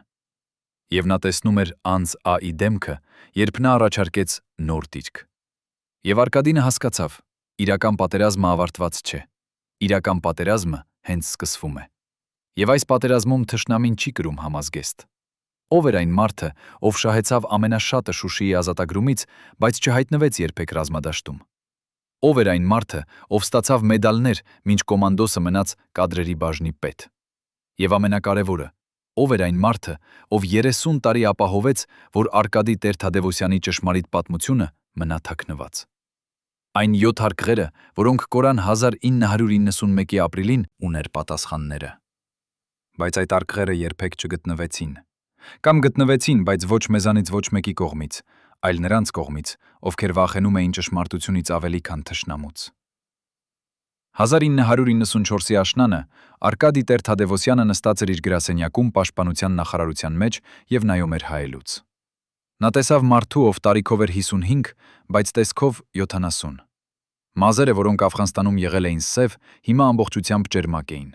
Եվ նա տեսնում էր անձ-այի դեմքը, երբ նա առաջարկեց նոր դիրք։ Եվ Արկադինը հասկացավ, իրական պատերազմը ավարտված չէ։ Իրական պատերազմը հենց սկսվում է։ Եվ այս պատերազմում թշնամին չի կրում համազգեստ։ Ով էր այն մարդը, ով շահեցավ ամենաշատը Շուշիի ազատագրումից, բայց չհայտնվեց երբեք ռազմադաշտում։ Ով էր այն մարդը, ով ստացավ մեդալներ, մինչ Կոմանդոսը մնաց կադրերի բաժնի պետ։ Եվ ամենակարևորը, ով էր այն մարդը, ով 30 տարի ապահովեց, որ Արկադի Տեր-Թադևոսյանի ճշմարիտ պատմությունը մնա թաքնված։ Այն 7 հարկղերը, որոնք կորան 1991-ի ապրիլին, ուներ պատասխանները։ Բայց այդ արկղերը երբեք չգտնվեցին։ Կամ գտնվեցին, բայց ոչ մեզանից ոչ մեկի կողմից, այլ նրանց կողմից, ովքեր վախենում էին ճշմարտությունից ավելի քան թշնամուց։ 1994-ի աշնանը Արկադի Տեր-Թադևոսյանը նստած էր իր գրասենյակում պաշտպանության նախարարության մեջ եւ նայում էր հայելուց։ Նա տեսավ մարդու, ով տարիքով էր 55, բայց տեսքով 70։ Մազերը, որոնք Աֆղանստանում եղել էին սև, հիմա ամբողջությամբ ճերմակ էին։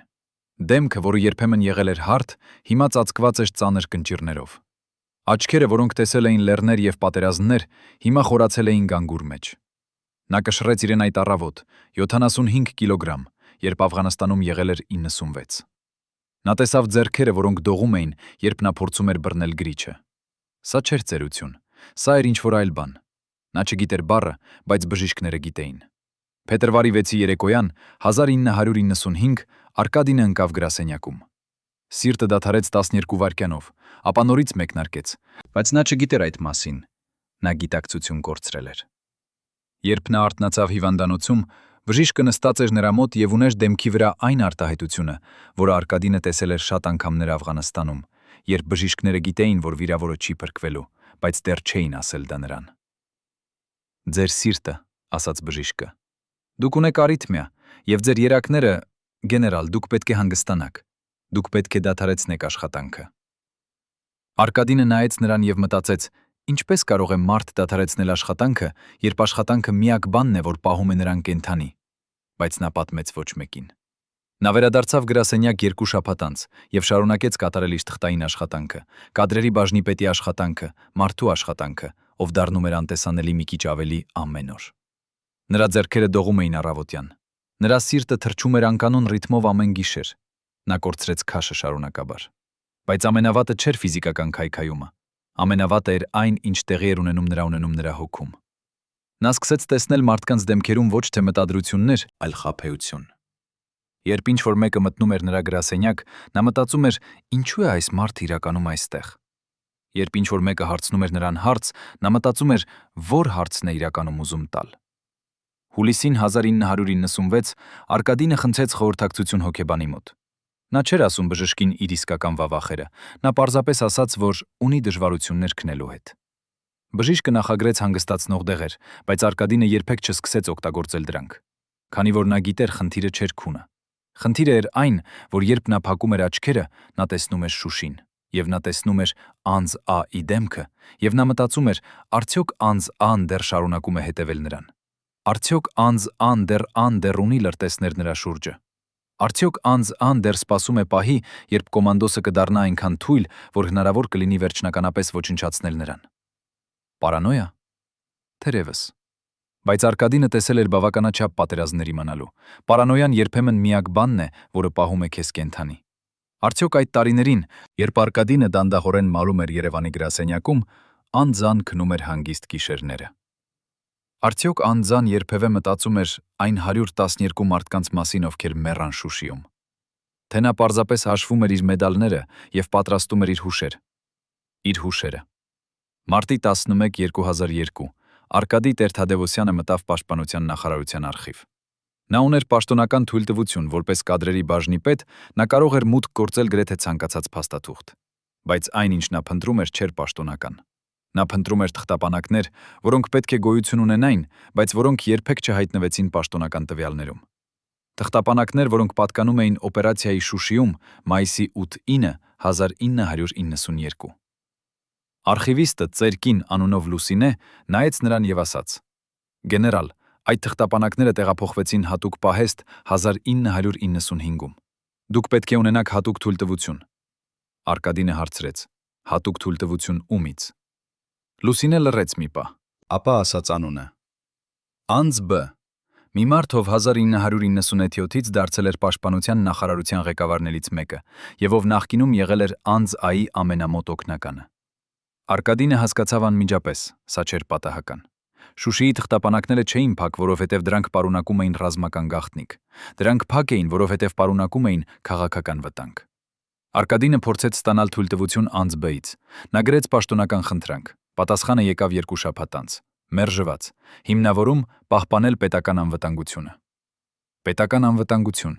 Դեմքը, որը երբեմն եղել էր հարթ, հիմա ծածկված էր ծանր կնճիռներով։ Աչքերը, որոնք տեսել էին լեռներ եւ պատերազմներ, հիմա խորացել էին գանգուր մեջ։ Նա կշռեց իրեն այդ առավոտ, 75 կիլոգրամ, երբ Աֆղանստանում եղել էր 96։ Նա տեսավ ձեռքերը, որոնք դողում էին, երբ նա փորձում էր բռնել գրիչը։ Սա չէր ծերություն, սա էր ինչ-որ այլ բան։ Նա չգիտեր բառը, բայց բժիշկները գիտեին։ Փետրվարի 6-ի երեկոյան 1995 Արկադինը ընկավ գրասենյակում։ Սիրտը դադարեց 12 վայրկյանով, ապա նորից մեկնարկեց, բայց նա չգիտեր այդ մասին։ Նա գիտակցություն կորցրել էր։ Երբ նա արթնացավ հիվանդանոցում, բժիշկը նստած էր նրա մոտ եւ ուներ դեմքի վրա այն արտահայտությունը, որը Արկադինը տեսել էր շատ անգամներ Աֆղանստանում, երբ բժիշկները գիտեին, որ վիրավորը չի փրկվելու, բայց դեռ չէին ասել դա նրան։ Ձեր սիրտը, ասաց բժիշկը։ Դուք ունեք արիթմիա, եւ ձեր երակները, գեներալ, դուք պետք է հանգստանաք։ Դուք պետք է դադարեցնեք աշխատանքը։ Արկադինը նայեց նրան եւ մտածեց. ինչպես կարող է մարդ դադարեցնել աշխատանքը, երբ աշխատանքը միակ բանն է, որ պահում է նրան կենդանի։ Բայց նա պատմեց ոչ մեկին։ Նա վերադարձավ գրասենյակ 2 շաբաթ անց եւ շարունակեց կատարել իր թղթային աշխատանքը, կադրերի բաժնի պետի աշխատանքը, մարդու աշխատանքը, ով դառնում էր անտեսանելի մի քիչ ավելի ամեն օր։ Նրա ձեռքերը դողում էին առավոտյան։ Նրա սիրտը թռչում էր անկանոն ռիթմով ամեն գիշեր։ Նա կորցրեց քաշը շարունակաբար։ Բայց ամենավատը չէր ֆիզիկական քայքայումը։ Ամենավատը էր այն, ինչ տեղի էր ունենում նրա հոգում։ Նա սկսեց տեսնել մարդկանց դեմքերում ոչ թե մտադրություններ, այլ խաբեություն։ Երբ ինչ-որ մեկը մտնում էր նրա գրասենյակ, նա մտածում էր. ինչու է այս մարդը իրականում այստեղ։ Երբ ինչ-որ մեկը հարցնում էր նրան հարց, նա մտածում էր, որ հարցն է իրականում ուզում տալ։ Հուլիսին 1996 Արկադինը խնդրեց խորհրդակցություն հոգեբանի մոտ։ Նա չէր ասում բժշկին իր իսկական վավախերը, նա պարզապես ասաց, որ ունի դժվարություններ քնելու հետ։ Բժիշկը նախագրեց հանգստացնող դեղեր, բայց Արկադինը երբեք չսկսեց օգտագործել դրանք, քանի որ նա գիտեր խնդիրը չէր քունը։ Խնդիրը էր այն, որ երբ նա փակում էր աչքերը, նա տեսնում էր Շուշին, եւ նա տեսնում էր անձ Ա-ի դեմքը, եւ նա մտածում էր, արդյոք անձ Ան դեռ շարունակում է հետևել նրան։ Արդյոք անձ Ան դեռ ունի լրտեսներ նրա շուրջը։ Արդյոք անձ Ան դեռ սպասում է պահի, երբ կոմանդոսը կդառնա այնքան թույլ, որ հնարավոր կլինի վերջնականապես ոչնչացնել նրան։ Պարանոյա։ Թերևս։ Բայց Արկադինը տեսել էր բավականաչափ պատերազմներ իմանալու։ Պարանոյան երբեմն միակ բանն է, որը պահում է քեզ կենդանի։ Արդյոք այդ տարիներին, երբ Արկադինը դանդաղորեն մարում էր Երևանի գրասենյակում, անձան քնում էր հանգիստ գիշերները։ Արդյոք անձան երբևէ մտածում էր այն 112 մարդկանց մասին, ովքեր մեռան Շուշիում։ Թե նա պարզապես հաշվում էր իր մեդալները եւ պատրաստում էր իր հուշերը։ Մարտի 11, 2002 Արկադի Տեր-Թադևոսյանը մտավ Պաշտպանության նախարարության արխիվ։ Նա ուներ պաշտոնական թույլտվություն, որպես կադրերի բաժնի պետ, նա կարող էր մուտք գործել գրեթե ցանկացած փաստաթուղթ։ Բայց այն, ինչ նա փնտրում էր, չէր պաշտոնական։ Նա փնտրում էր թղթապանակներ, որոնք պետք է գոյություն ունենային, բայց որոնք երբեք չհայտնվեցին պաշտոնական տվյալներում։ Թղթապանակներ, որոնք պատկանում էին օպերացիայի Շուշիում մայիսի 8-9 1992։ Արխիվիստը Ծերկին անունով Լուսինե նայեց նրան եւ ասաց. «Գեներալ, այդ թղթապանակները տեղափոխվեցին հատուկ պահեստ 1995-ում։ Դուք պետք է ունենաք հատուկ թույլտվություն»։ Արկադինը հարցրեց. «Հատուկ թույլտվություն ումից»։ Լուսինե լռեց մի պահ, ապա ասաց անունը. Անձ Բ. Մի մարդ, ով 1997-ից դարձել էր Պաշտպանության նախարարության ղեկավարներից մեկը եւ ով նախկինում եղել էր անձ Ա-ի ամենամոտ օգնականը։ Արկադինը հասկացավ անմիջապես, սա չէր պատահական։ Շուշիի թղթապանակները չէին փակ, որովհետև դրանք պարունակում էին ռազմական գաղտնիք։ Դրանք փակ էին, որովհետև պարունակում էին քաղաքական վտանգ։ Արկադինը փորձեց ստանալ թույլտվություն անձ Բ-ից։ Նա գրեց պաշտոնական խնդրանք։ Պատասխանը եկավ 2 շաբաթ անց։ Մերժված։ Հիմնավորում պահպանել պետական անվտանգությունը։ Պետական անվտանգություն։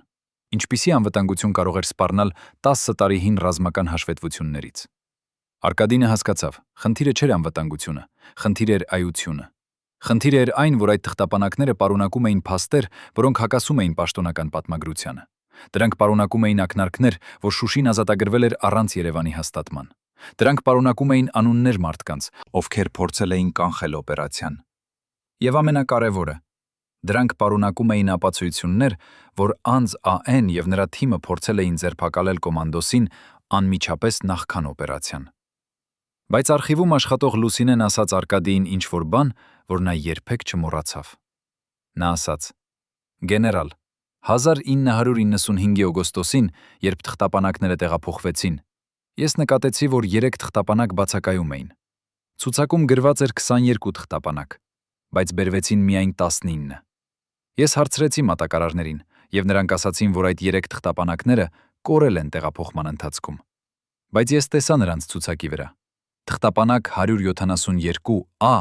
Ինչպիսի անվտանգություն կարող էր սպառնալ 10 տարի հին ռազմական հաշվետվություններից։ Արկադինը հասկացավ, խնդիրը չէր անվտանգությունը, խնդիրը էր այությունը։ Խնդիրը էր այն, որ այդ թղթապանակները պարունակում էին փաստեր, որոնք հակասում էին պաշտոնական պատմագրությանը։ Դրանք պարունակում էին ակնարկներ, որ Շուշին ազատագրվել էր առանց Երևանի հաստատման։ Դրանք պարունակում էին անուններ մարդկանց, ովքեր փորձել էին կանխել օպերացիան։ Եվ ամենակարևորը, դրանք պարունակում էին ապացույցություններ, որ անձ ԱՆ եւ նրա թիմը փորձել էին ձերբակալել կոմանդոսին անմիջապես նախքան օպերացիան։ Բայց արխիվում աշխատող Լուսինեն ասաց Արկադիին ինչ-որ բան, որ նա երբեք չմոռացավ։ Նա ասաց. «Գեներալ, 1995-ի օգոստոսին, երբ թղթապանակները տեղափոխվեցին, ես նկատեցի, որ 3 թղթապանակ բացակայում էին։ Ցուցակում գրված էր 22 թղթապանակ, բայց բերվեցին միայն 19։ Ես հարցրեցի մատակարարներին, եւ նրանք ասացին, որ այդ 3 թղթապանակները կորել են տեղափոխման ընթացքում։ Բայց ես տեսա նրանց ցուցակի վրա. թղթապանակ 172A,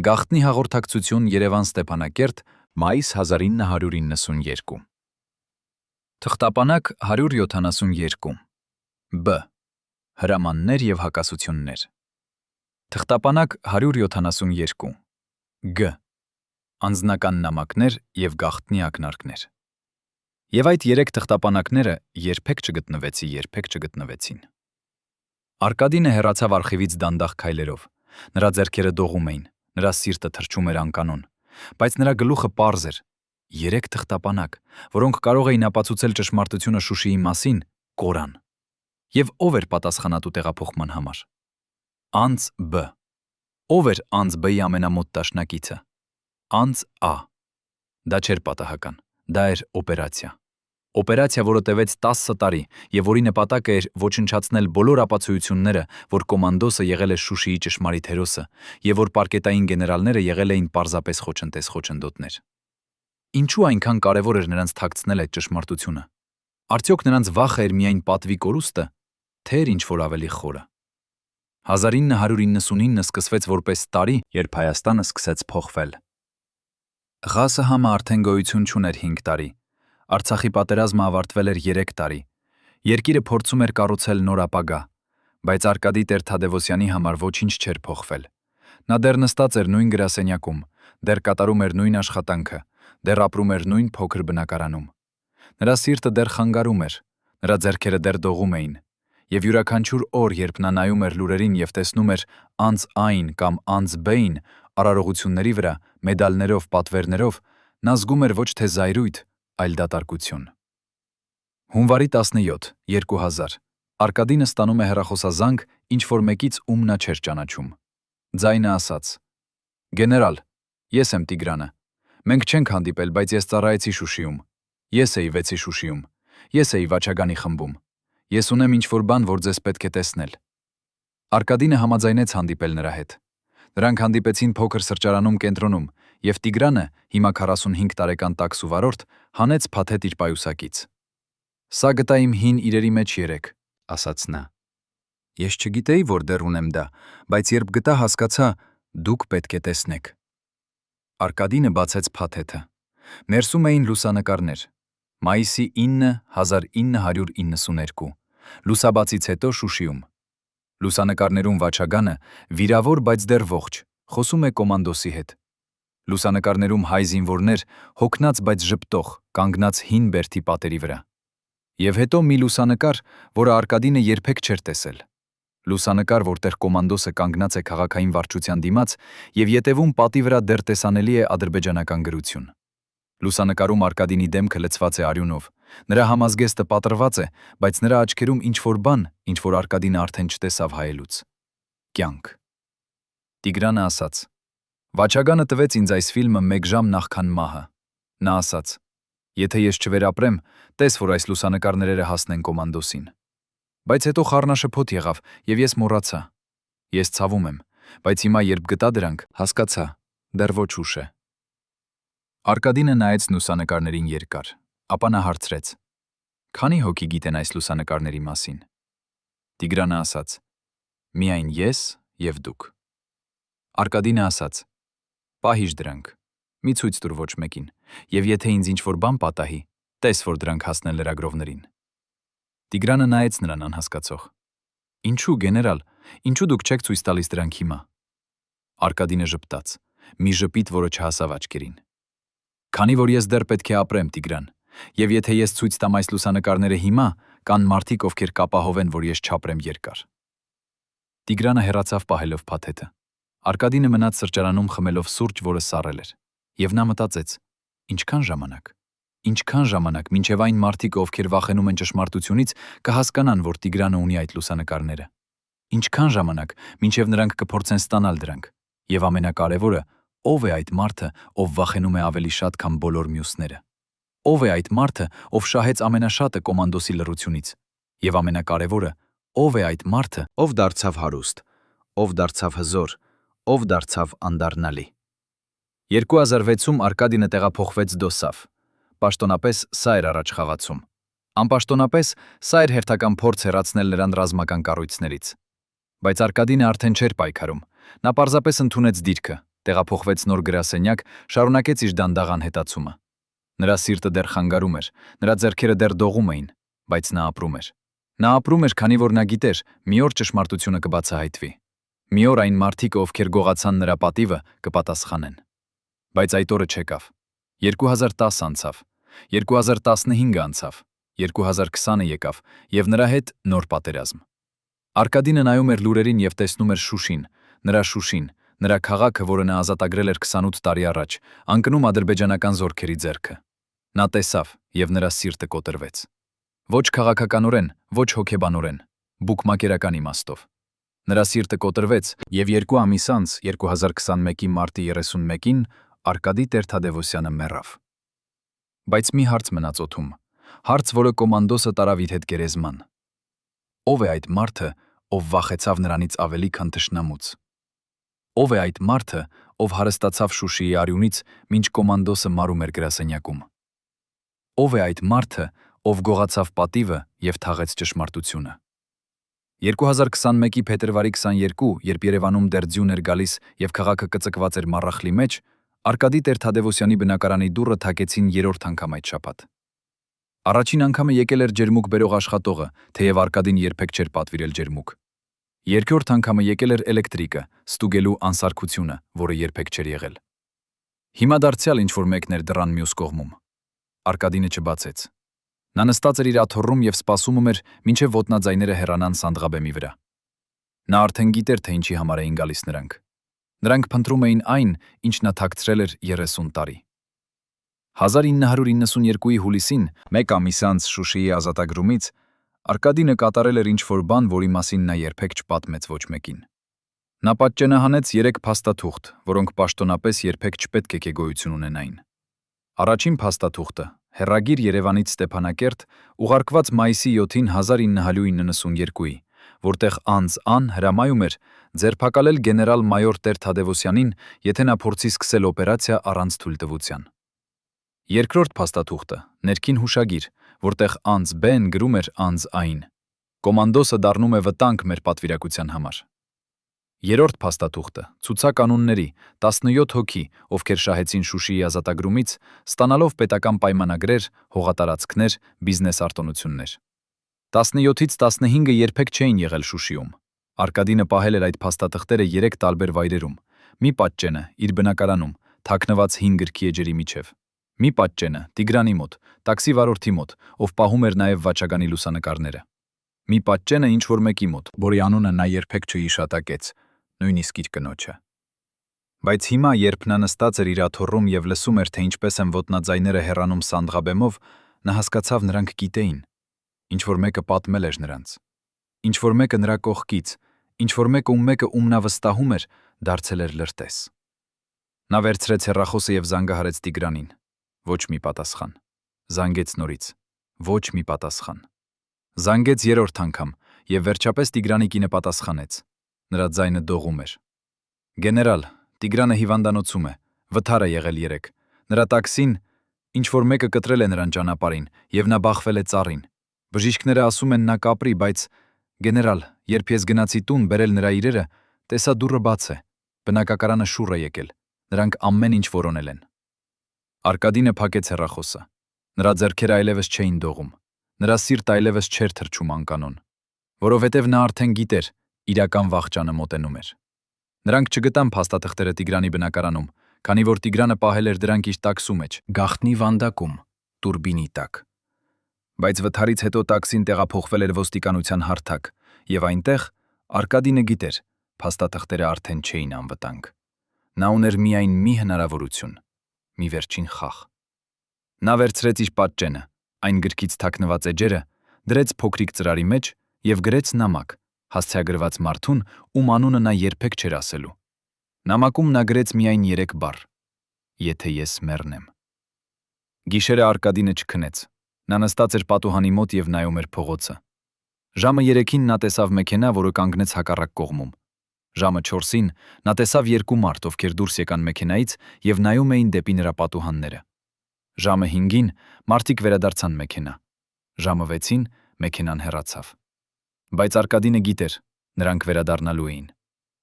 գաղտնի հաղորդակցություն Երևան-Ստեփանակերտ, մայիս 1992։ Թղթապանակ 172 B. Հրամաններ եւ հակասություններ։ Թղթապանակ 172 G. Անձնական նամակներ եւ գաղտնի ակնարկներ։ Եվ այդ 3 թղթապանակները երբեք չգտնվեցին։ Արկադինը հեռացավ արխիվից դանդաղ քայլերով։ Նրա ձեռքերը դողում էին, նրա սիրտը թրջում էր անկանոն, բայց նրա գլուխը պարզ էր. 3 թղթապանակ, որոնք կարող էին ապացուցել ճշմարտությունը Շուշիի մասին, կորան։ Եվ ով էր պատասխանատու տեղափոխման համար։ Անձ B։ Ով էր անձ B-ի ամենամոտ դաշնակիցը։ Անձ A։ Դա չէր պատահական, դա էր օպերացիա։ Օպերացիա, որը տևեց 10 տարի եւ որի նպատակը էր ոչնչացնել բոլոր ապացույցությունները, որ կոմանդոսը եղել է Շուշիի ճշմարիտ հերոսը եւ որ պարկետային գեներալները եղել էին պարզապես խոչընդոտներ։ Ինչու այնքան կարևոր էր նրանց թաքցնել այդ ճշմարտությունը։ Արդյոք նրանց վախը էր միայն պատվի կորուստը, թե էր ինչ-որ ավելի խորը։ 1999 սկսվեց որպես տարի, երբ Հայաստանը սկսեց փոխվել։ ՂԱՍ-ը համը արդեն գոյություն չուներ 5 տարի։ Արցախի պատերազմը ավարտվել էր 3 տարի։ Երկիրը փորձում էր կառուցել նոր ապագա, բայց Արկադի Տեր-Թադևոսյանի համար ոչինչ չէր փոխվել։ Նա դեռ նստած էր նույն գրասենյակում, դեռ կատարում էր նույն աշխատանքը, դեռ ապրում էր նույն փոքր բնակարանում։ Նրա սիրտը դեռ խանգարում էր, նրա ձեռքերը դեռ դողում էին, եւ յուրաքանչյուր օր, երբ նա նայում էր լուրերին եւ տեսնում էր անձ A-ին կամ անձ B-ին արարողությունների վրա, մեդալներով, պատվերներով, նա զգում էր ոչ թե զայրույթ, այլ դատարկություն։ Հունվարի 17, 2000 Արկադինը ստանում է հեռախոսազանգ ինչ-որ մեկից, ում նա չէր ճանաչում։ Ձայնը ասաց. «Գեներալ, ես եմ Տիգրանը։ Մենք չենք հանդիպել, բայց ես ծառայեցի Շուշիում։ Ես էի 6-ի Շուշիում։ Ես էի Վաչագանի խմբում։ Ես ունեմ ինչ-որ բան, որ ձեզ պետք է տեսնել»։ Արկադինը համաձայնեց հանդիպել նրա հետ։ Նրանք հանդիպեցին փոքր սրճարանում կենտրոնում, եւ Տիգրանը, հիմա 45 տարեկան տաքսու վարորդ, հանեց փաթեթ իր պայուսակից։ «Սա գտա իմ հին իրերի մեջ երեկ», ասաց նա։ «Ես չգիտեի, որ դեռ ունեմ դա, բայց երբ գտա, հասկացա, դուք պետք է տեսնեք»։ Արկադինը բացեց փաթեթը։ Ներսում էին լուսանկարներ։ Մայիսի 9, 1992 Լուսաբացից հետո Շուշիում։ Լուսանկարներում Վաչագանը, վիրավոր, բայց դեռ ողջ, խոսում է կոմանդոսի հետ։ Լուսանկարներում հայ զինվորներ, հոգնած, բայց ժպտող, կանգնած հին բերդի պատերի վրա։ Եվ հետո մի լուսանկար, որը Արկադինը երբեք չէր տեսել։ Լուսանկար, որտեղ կոմանդոսը կանգնած է քաղաքային վարչության դիմաց, եւ ետևում պատի վրա դեռ տեսանելի է ադրբեջանական գրություն։ Լուսանկարում Արկադինի դեմքը լցված է արյունով։ Նրա համազգեստը պատրված է, բայց նրա աչքերում ինչ-որ բան, ինչ-որ Արկադինը արդեն չտեսավ հայելուց։ Կյանք։ Տիգրանը ասաց. «Վաչագանը տվեց ինձ այս ֆիլմը 1 ժամ նախքան մահը։ Նա ասաց. եթե ես չվերապրեմ, տես, որ այս լուսանկարները հասնեն կոմանդոսին։ Բայց հետո խառնաշփոթ եղավ, եւ ես մոռացա։ Ես ցավում եմ, բայց հիմա, երբ գտա դրանք, հասկացա, դեռ ոչ ուշ է»։ Արկադինը նայեց լուսանկարներին երկար, ապա նա հարցրեց. «Քանի հոգի գիտեն այս լուսանկարների մասին»։ Տիգրանը ասաց. «Միայն ես եւ դուք»։ Արկադինը ասաց. «Պահիշ դրանք, մի ցույց տուր ոչ մեկին, եւ եթե ինձ ինչ-որ բան պատահի, տես, որ դրանք հասնեն լրագրողներին»։ Տիգրանը նայեց նրան անհասկացող։ «Ինչու, գեներալ, ինչու դուք չեք ցույց տալիս դրանք հիմա»։ Արկադինը ժպտաց, մի ժպիտ, որը չհասավ աչքերին։ «Քանի որ ես դեռ պետք է ապրեմ, Տիգրան, եւ եթե ես ցույց տամ այս լուսանկարները հիմա, կան մարդիկ, ովքեր կապահովեն, որ ես չապրեմ երկար»։ Տիգրանը հեռացավ պահելով փաթեթը։ Արկադինը մնաց սրճարանում խմելով սուրճ, որը սառել էր, եւ նա մտածեց. ինչքան ժամանակ, մինչև այն մարդիկ, ովքեր վախենում են ճշմարտությունից, կհասկանան, որ Տիգրանը ունի այդ լուսանկարները։ Ինչքան ժամանակ, մինչև նրանք կփորձեն ստանալ դրանք։ Եվ ամենակարևորը, ով է այդ մարդը, ով վախենում է ավելի շատ, քան բոլոր մյուսները։ Ով է այդ մարդը, ով շահեց ամենաշատը կոմանդոսի լռությունից։ Եվ ամենակարևորը, ով է այդ մարդը, ով դարձավ հարուստ, ով դարձավ հզոր, ով դարձավ անդառնալի։ 2006-ում Արկադինը տեղափոխվեց Դոսավ։ Պաշտոնապես սա էր առաջ խաղացում։ Անպաշտոնապես սա էր հերթական փորձ հեռացնել նրան ռազմական կառույցներից։ Բայց Արկադինը արդեն չէր պայքարում։ Նա պարզապես ընդունեց դիրքը, տեղափոխվեց նոր գրասենյակ, շարունակեց իր դանդաղ անհետացումը։ Նրա սիրտը դեռ խանգարում էր, նրա ձեռքերը դեռ դողում էին, բայց նա ապրում էր։ Նա ապրում էր, քանի որ նա գիտեր, մի օր ճշմարտությունը կբացահայտվի։ Մի օր այն մարդիկ, ովքեր գողացան նրա պատիվը, կպատասխանեն։ Բայց այդ օրը չեկավ։ 2010 անցավ, 2015 անցավ, 2020-ը եկավ, եւ նրա հետ նոր պատերազմ։ Արկադինը նայում էր լուրերին եւ տեսնում էր Շուշին, նրա քաղաքը, որը նա ազատագրել էր 28 տարի առաջ, անկնում ադրբեջանական զորքերի ձեռքը։ Նա տեսավ եւ նրա սիրտը կոտրվեց։ Ոչ քաղաքականորեն, ոչ հոգեբանորեն, բուկմակերական իմաստով։ Նրա սիրտը կոտրվեց եւ 2 ամիս անց 2021-ի մարտի 31-ին Արկադի Տեր-Թադևոսյանը մեռավ։ Բայց մի հարց մնաց օդում, հարց, որը կոմանդոսը տարավ իր հետ գերեզման։ Ով է այդ մարդը, ով վախեցավ նրանից ավելի, քան թշնամուց։ Ով է այդ մարդը, ով հարստացավ Շուշիի արյունից, մինչ կոմանդոսը մարում էր գրասենյակում։ Ով է այդ մարդը, ով գողացավ պատիվը եւ թաղեց ճշմարտությունը։ 2021-ի փետրվարի 22, երբ Երևանում դեռ ձյուն էր գալիս եւ քաղաքը կծկված էր մառախլի մեջ, Արկադի Տեր-Թադևոսյանի բնակարանի դուռը թակեցին 3-րդ անգամ այդ շաբաթ։ Առաջին անգամը եկել էր ջերմուկ բերող աշխատողը, թեև Արկադին երբեք չէր պատվիրել ջերմուկ։ Երկրորդ անգամը եկել էր էլեկտրիկը, ստուգելու անսարքությունը, որը երբեք չէր եղել։ Հիմա դարձյալ ինչ-որ մեկն էր դռան մյուս կողմում։ Արկադինը չբացեց։ Նա նստած էր իր աթոռում եւ սպասում էր, մինչեւ ոտնաձայները հեռանան սանդղաբեմի վրա։ Նա արդեն գիտեր, թե ինչի համար էին գալիս նրանք։ Նրանք փնտրում էին այն, ինչ նա թաքցրել էր 30 տարի։ 1992-ի հուլիսին, 1 ամիս անց Շուշիի ազատագրումից, Արկադինը կատարել էր ինչ-որ բան, որի մասին նա երբեք չպատմեց ոչ մեկին։ Նա պատճենահանեց 3 փաստաթուղթ, որոնք պաշտոնապես երբեք չպետք է գոյություն ունենային։ Առաջին փաստաթուղթը, հեռագիր Երևանից Ստեփանակերտ, ուղարկված մայիսի 7-ին 1992-ի, որտեղ ան հրամայում էր ձերբակալել գեներալ-մայոր Տեր-Թադևոսյանին, եթե նա փորձի սկսել օպերացիա առանց թույլտվության։ Երկրորդ փաստաթուղթը, ներքին հուշագիր, որտեղ անձ B-ն գրում էր անձ A-ին։ Կոմանդոսը դառնում է վտանգ մեր պատվիրակության համար։ Երրորդ փաստաթուղթը, ցուցականունների 17 հոգի, ովքեր շահեցին Շուշիի ազատագրումից, ստանալով պետական պայմանագրեր, հողատարածքներ, բիզնես արտոնություններ։ 17-ից 15-ը երբեք չէին եղել Շուշիում։ Արկադինը պահել էր այդ փաստաթղթերը 3 տարբեր վայրերում։ Մի պատճենը իր բնակարանում, թաքնված 5 գրքի էջերի միջև։ Մի պատճենը Տիգրանի մոտ, տաքսի վարորդի մոտ, ով պահում էր նաև վաճառանի լուսանկարները։ Մի պատճենը ինչ-որ մեկի մոտ, որի անունը նա երբեք չհիշատակեց, նույնիսկ իր կնոջը։ Բայց հիմա, երբ նա նստած էր իր աթոռում եւ լսում էր, թե ինչպես են ոտնաձայները հեռանում սանդղաբեմով, նա հասկացավ, նրանք գիտեին։ Ինչ-որ մեկը պատմել էր նրանց։ Ինչ-որ մեկը նրա կողքից, ինչ-որ մեկը ում նա վստահում էր, դարձել էր լրտես։ Նա վերցրեց հեռախոսը եւ զանգահարեց Տիգրանին։ Ոչ մի պատասխան։ Զանգեց նորից։ Ոչ մի պատասխան։ Զանգեց 3-րդ անգամ եւ վերջապես Տիգրանի կինը պատասխանեց։ Նրա ձայնը դողում էր։ Գեներալ, Տիգրանը հիվանդանոցում է, վթար է եղել 3։ Նրա տաքսին ինչ-որ մեկը կտրել է նրան ճանապարհին եւ նա բախվել է ծառին։ Բժիշկները ասում են նա կապրի, բայց գեներալ, երբ ես գնացի տուն բերել նրա իրերը, տեսա դուռը բաց է։ Բնակարանը շուռ է եկել։ Նրանք ամեն ինչ որոնել են։ Արկադինը փակեց հեռախոսը։ Նրա ձեռքերը այլևս չէին դողում։ Նրա սիրտը այլևս չէր թրջում անկանոն, որովհետև նա արդեն գիտեր, իրական վախճանը մոտենում էր։ Նրանք չգտան փաստաթղթերը Տիգրանի բնակարանում, քանի որ Տիգրանը պահել էր դրանք իր տաքսու մեջ, գաղտնի վանդակում, տուրբինի տակ։ Բայց վթարից հետո տաքսին տեղափոխվել էր ոստիկանության հարթակ, եւ այնտեղ Արկադինը գիտեր, փաստաթղթերը արդեն չէին անվտանգ։ Նա ուներ միայն մի հնարավորություն, մի վերջին խաղ։ Նա վերցրեց իր պատճենը, այն գրքից թաքնված էջերը, դրեց փոքրիկ ծրարի մեջ եւ գրեց նամակ, հասցեագրված մարդուն, ում անունը նա երբեք չէր ասելու։ Նամակում նա գրեց միայն 3 բառ. եթե ես մեռնեմ։ Գիշերը Արկադինը չքնեց։ Նա նստած էր պատուհանի մոտ եւ նայում էր փողոցը։ Ժամը 3-ին նա տեսավ մեքենա, որը կանգնեց հակառակ կողմում։ Ժամը 4-ին նա տեսավ 2 մարդ, ովքեր դուրս եկան մեքենայից եւ նայում էին դեպի նրա պատուհանները։ Ժամը 5-ին մարդիկ վերադարձան մեքենա։ Ժամը 6-ին մեքենան հեռացավ։ Բայց Արկադինը գիտեր, նրանք վերադառնալու էին։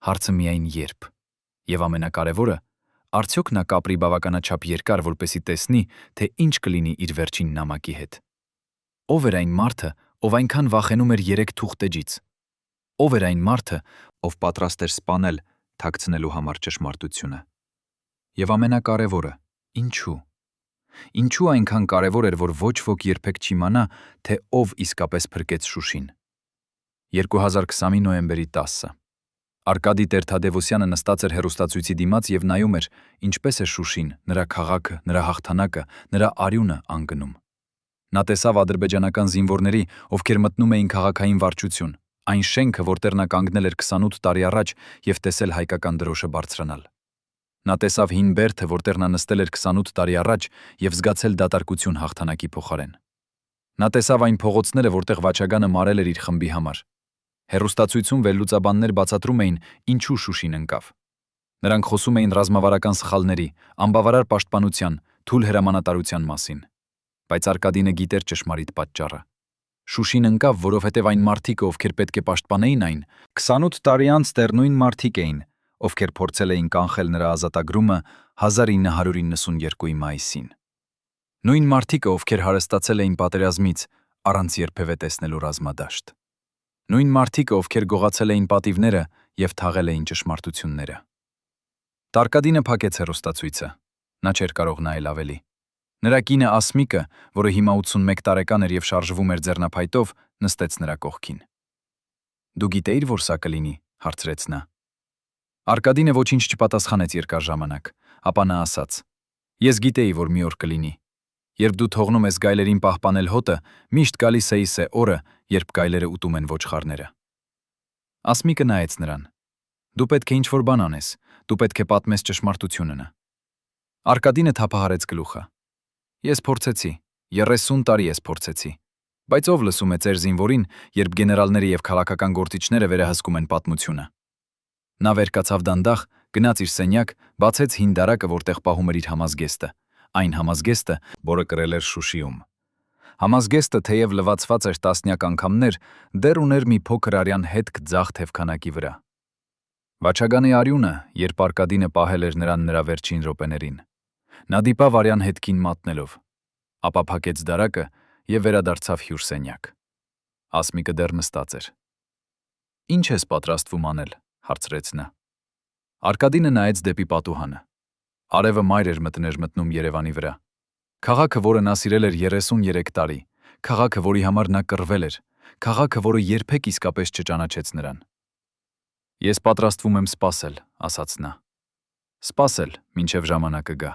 Հարցը միայն երբ։ Եվ ամենակարևորը, արդյոք նա կապրի բավականաչափ երկար, որպեսզի տեսնի, թե ինչ կլինի իր վերջին նամակի հետ։ Ով էր այն մարդը, ով այնքան վախենում էր 3 թուղթեջից։ Ով էր այն մարդը, ով պատրաստ էր սպանել, թաքցնելու համար ճշմարտությունը։ Եվ ամենակարևորը, ինչու։ Ինչու այնքան կարևոր էր, որ ոչ ոք երբեք չիմանա, թե ով իսկապես փրկեց Շուշին։ 2020-ի նոյեմբերի 10-ը։ Արկադի Տեր-Թադևոսյանը նստած էր հեռուստացույցի դիմաց եւ նայում էր, ինչպես է Շուշին, նրա քաղաքը, նրա հաղթանակը, նրա արյունը անկնում։ Նա տեսավ ադրբեջանական զինվորների, ովքեր մտնում էին քաղաքային վարչություն, այն շենքը, որտեղ նա կանգնել էր 28 տարի առաջ եւ տեսել հայկական դրոշը բարձրանալ։ Նա տեսավ հին բերդը, որտեղ նա նստել էր 28 տարի առաջ եւ զգացել դատարկություն հաղթանակի փոխարեն։ Նա տեսավ այն փողոցները, որտեղ Վաչագանը մարել էր իր խմբի համար։ Հեռուստացույցում վերլուծաբաններ բացատրում էին, ինչու Շուշին ընկավ։ Նրանք խոսում էին ռազմավարական սխալների, անբավարար պաշտպանության, թույլ հրամանատարության մասին։ Բայց Արկադինը գիտեր ճշմարիտ պատճառը։ Շուշին ընկավ, որովհետև այն մարդիկը, ովքեր պետք է պաշտպանեին այն, 28 տարի անց դեռ նույն մարդիկ էին, ովքեր փորձել էին կանխել նրա ազատագրումը 1992-ի մայիսին։ Նույն մարդիկը, ովքեր հարստացել էին պատերազմից, առանց երբևէ տեսնելու ռազմադաշտ։ Նույն մարդիկը, ովքեր գողացել էին պատիվները եւ թաղել էին ճշմարտությունները։ Արկադինը փակեց հեռուստացույցը։ Նա չէր կարող նայել ավելի։ Նրա կինը Ասմիկը, որը հիմա 81 տարեկան էր եւ շարժվում էր ձեռնափայտով, նստեց նրա կողքին։ Դու գիտեիր, որ սա կլինի, հարցրեց նա։ Արկադինը ոչինչ չպատասխանեց երկար ժամանակ, ապա նա ասաց. Ես գիտեի, որ մի օր կլինի։ Երբ դու թողնում ես գայլերին պահպանել հոտը, միշտ գալիս է իսե օրը, երբ գայլերը ուտում են ոչխարները։ Ասմիկը նայեց նրան։ Դու պետք է ինչ-որ բան անես, դու պետք է պատմես ճշմարտությունն։ Արկադինը թափահարեց գլուխը։ Ես փորձեցի, 30 տարի ես փորձեցի, բայց ով լսում է ծեր զինվորին, երբ գեներալները եւ քաղաքական գործիչները վերահսկում են պատմությունը։ Նա վեր կացավ դանդաղ, գնաց իր սենյակ, բացեց հին դարակը, որտեղ պահում էր իր համազգեստը, այն համազգեստը, որը կրել էր Շուշիում։ Համազգեստը, թեև լվացված էր տասնյակ անգամներ, դեռ ուներ մի փոքր արյան հետք ձախ թևքանակի վրա։ Վաչագանի արյունը, երբ Արկադինը պահել էր նրան նրա վերջին րոպեներին։ Նա դիպավ արյան հետքին մատնելով, ապա փակեց դարակը եւ վերադարձավ հյուրսենյակ։ Ասմիկը դեռ նստած էր։ Ինչ ես պատրաստվում անել, հարցրեց նա։ Արկադինը նայեց դեպի պատուհանը։ Արևը մայր էր մտնում Երևանի վրա։ Քաղաքը, որը նա սիրել էր 33 տարի, քաղաքը, որի համար նա կռվել էր, քաղաքը, որը երբեք իսկապես չճանաչեց նրան։ Ես պատրաստվում եմ սպասել, ասաց նա։ Սպասել, մինչև ժամանակը գա։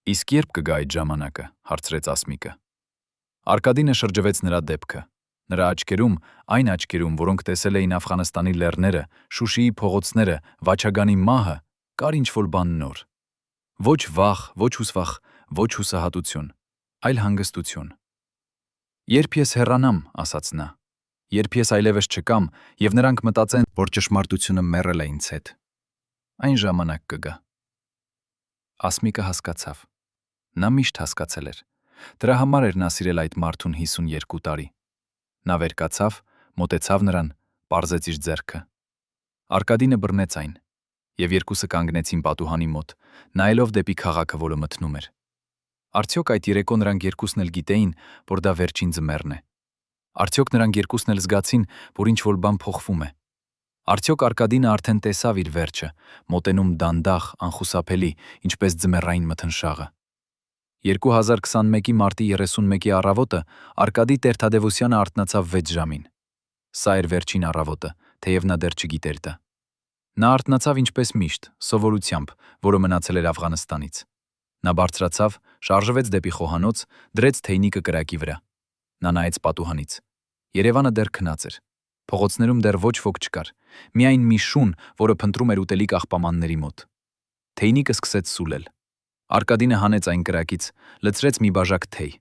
Իսկ երբ կգա այդ ժամանակը, հարցրեց Ասմիկը։ Արկադինը շրջվեց նրա դեպքը։ Նրա աչքերում, այն աչքերում, որոնք տեսել էին Աֆղանստանի լեռները, Շուշիի փողոցները, Վաչագանի մահը, կար ինչ-որ բան նոր։ Ոչ վախ, ոչ հուսվախ, ոչ հուսահատություն, այլ հանգստություն։ Երբ ես հեռանամ, ասաց նա, երբ ես այլևս չկամ, եւ նրանք մտածեն, որ ճշմարտությունը մեռել է ինձ հետ, այն ժամանակ կգա։ Ասմիկը հասկացավ։ Նա միշտ հասկացել էր։ Դրա համար էր նա սիրել այդ մարդուն 52 տարի։ Նա վեր կացավ, մոտեցավ նրան, պարզեց իր ձեռքը։ Արկադինը բռնեց այն, եւ երկուսը կանգնեցին պատուհանի մոտ, նայելով դեպի քաղաքը, որը մթնում էր։ Արդյոք այդ երեկո նրանք երկուսն էլ գիտեին, որ դա վերջին ձմեռն է։ Արդյոք նրանք երկուսն էլ զգացին, որ ինչ-որ բան փոխվում է։ Արդյոք Արկադինը արդեն տեսավ իր վերջը, մոտենում դանդաղ, անխուսափելի, ինչպես ձմեռային մթնշաղը։ 2021-ի մարտի 31-ի առավոտը Արկադի Տեր-Թադևոսյանը արթնացավ 6 ժամին։ Սա էր վերջին առավոտը, թեև նա դեռ չգիտեր դա։ Նա արթնացավ ինչպես միշտ, սովորությամբ, որը մնացել էր Աֆղանստանից։ Նա բարձրացավ, շարժվեց դեպի խոհանոց, դրեց թեյնիկը կրակի վրա։ Նա նայեց պատուհանից։ Երևանը դեռ քնած էր։ Փողոցներում դեռ ոչ ոք չկար, միայն մի շուն, որը փնտրում էր ուտելիք աղբամանների մոտ։ Թեյնիկը սկսեց սուլել։ Արկադինը հանեց այն կրակից, լցրեց մի բաժակ թեյ։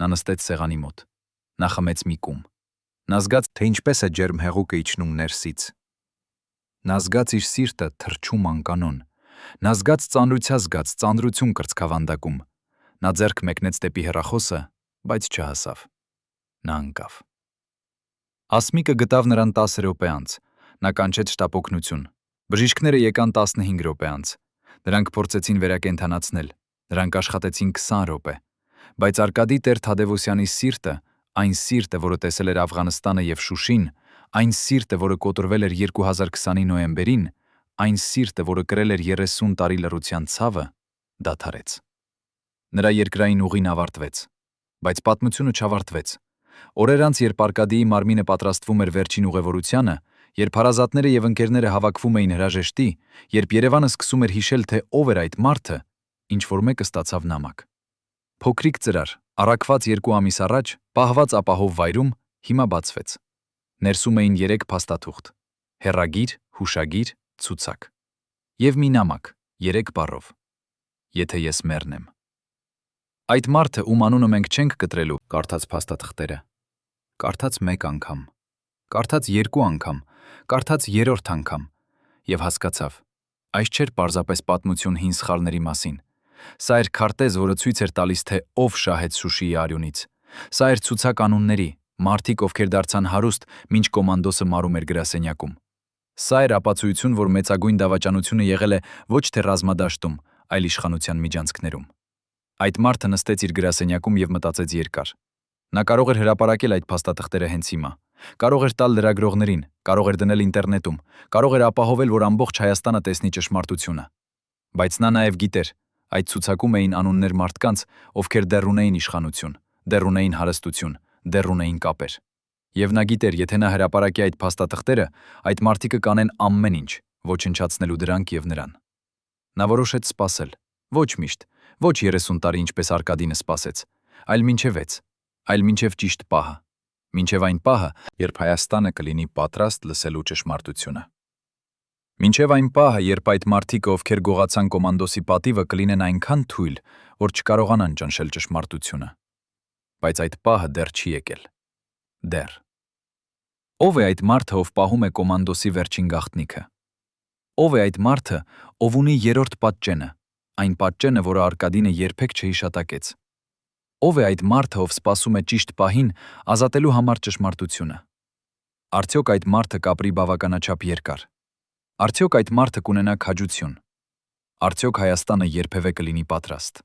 Նա նստեց սեղանի մոտ։ Նա խմեց մի կում։ Նա զգաց, թե ինչպես է ջերմ հեղուկը իջնում ներսից։ Նա զգաց իր սիրտը թրջում անկանոն։ Նա զգաց ծանրություն կրծքավանդակում։ Նա ձեռք մեկնեց դեպի հեռախոսը, բայց չհասավ։ Նա ընկավ։ Ասմիկը գտավ նրան 10 րոպե անց։ Նա կանչեց շտապօգնություն։ Բժիշկները եկան 15 րոպե անց։ Նրանք փորձեցին վերակենդանացնել։ Նրանք աշխատեցին 20 րոպե։ Բայց Արկադի Տեր-Թադևոսյանի սիրտը, այն սիրտը, որը տեսել էր Աֆղանստանը եւ Շուշին, այն սիրտը, որը կոտրվել էր 2020-ի նոյեմբերին, այն սիրտը, որը կրել էր 30 տարի լռության ցավը, դադարեց։ Նրա երկրային ուղին ավարտվեց, բայց պատմությունը չավարտվեց։ Օրեր անց, երբ Արկադիի մարմինը պատրաստվում էր վերջին ուղևորությանը, երբ հարազատները եւ ընկերները հավաքվում էին հրաժեշտի, երբ Երևանը սկսում էր հիշել, թե ով էր այդ մարդը, ինչ-որ մեկը ստացավ նամակ։ Փոքրիկ ծրար, առաքված 2 ամիս առաջ, պահված ապահով վայրում, հիմա բացվեց։ Ներսում էին 3 փաստաթուղթ՝ հեռագիր, հուշագիր, ցուցակ։ Եվ մի նամակ, 3 բառով. Եթե ես մեռնեմ։ Այդ մարդը, ում անունը մենք չենք կտրելու, կարդաց փաստաթղթերը։ Կարդաց 1 անգամ, կարդաց 2 անգամ, կարդաց 3-րդ անգամ եւ հասկացավ։ Այս չէր պարզապես պատմություն հին սխալների մասին։ Սա էր քարտեզ, որը ցույց էր տալիս, թե ով շահեց Շուշիի արյունից։ Սա էր ցուցակ անունների, մարդիկ, ովքեր դարձան հարուստ, մինչ կոմանդոսը մարում էր գրասենյակում։ Սա էր ապացույցություն, որ մեծագույն դավաճանությունը եղել է ոչ թե ռազմադաշտում, այլ իշխանության միջանցքներում։ Այդ մարդը նստեց իր գրասենյակում եւ մտածեց երկար։ Նա կարող էր հրապարակել այդ փաստաթղթերը հենց հիմա։ Կարող էր տալ լրագրողներին, կարող էր դնել ինտերնետում, կարող էր ապահովել, որ ամբողջ Հայաստանը տեսնի ճշմարտությունը։ Բայց նա նաեւ գիտեր, այդ ցուցակում էին անուններ մարդկանց, ովքեր դեռ ունեին իշխանություն, դեռ ունեին հարստություն, դեռ ունեին կապեր։ Եվ նա գիտեր, եթե նա հրապարակի այդ փաստաթղթերը, այդ մարդիկը կանեն ամեն ինչ, ոչնչացնելու դրանք եւ նրան։ Նա որոշեց սպասել, ոչ միշտ, ոչ 30 տարի ինչպես Արկադինը սպասեց, այլ մինչև 6, այլ մինչև ճիշտ պահը, մինչև այն պահը, երբ Հայաստանը կլինի պատրաստ լսելու ճշմարտությունը։ Մինչև այն պահը, երբ այդ մարդիկը, ովքեր գողացան կոմանդոսի պատիվը, կլինեն այնքան թույլ, որ չկարողանան ճնշել ճշմարտությունը։ Բայց այդ պահը դեռ չի եկել։ Դեռ։ Ո՞վ է այդ մարդը, ով պահում է կոմանդոսի վերջին գաղտնիքը։ Ո՞վ է այդ մարդը, ով ունի 3-րդ պատճենը, այն պատճենը, որը Արկադինը երբեք չհիշատակեց։ Ո՞վ է այդ մարդը, ով սպասում է ճիշտ պահին ազատելու համար ճշմարտությունը։ Արդյոք այդ մարդը կապրի բավականաչափ երկար։ Արդյոք այդ մարդը կունենա քաջություն։ Արդյոք Հայաստանը երբևէ կլինի պատրաստ։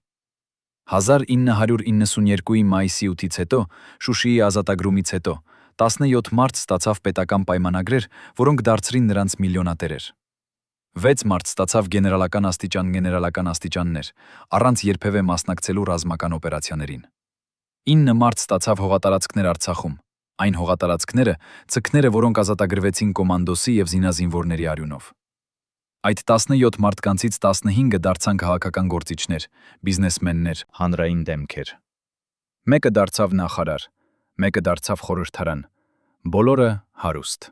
1992-ի մայիսի 8-ից հետո, Շուշիի ազատագրումից հետո, 17 մարտ ստացավ պետական պայմանագրեր, որոնք դարձրին նրանց միլիոնատերեր։ 6 մարտ ստացավ գեներալական աստիճաններ, առանց երբևէ մասնակցելու ռազմական օպերացիաներին։ 9 մարտ ստացավ հողատարածքներ Արցախում, այն հողատարածքները, ցքները, որոնք ազատագրվեցին կոմանդոսի եւ զինազինվորների արյունով։ Այդ 17 մարդկանցից 15-ը դարձան քաղաքական գործիչներ, բիզնեսմեններ, հանրային դեմքեր։ Մեկը դարձավ նախարար, մեկը դարձավ խորհրդարան, բոլորը հարուստ։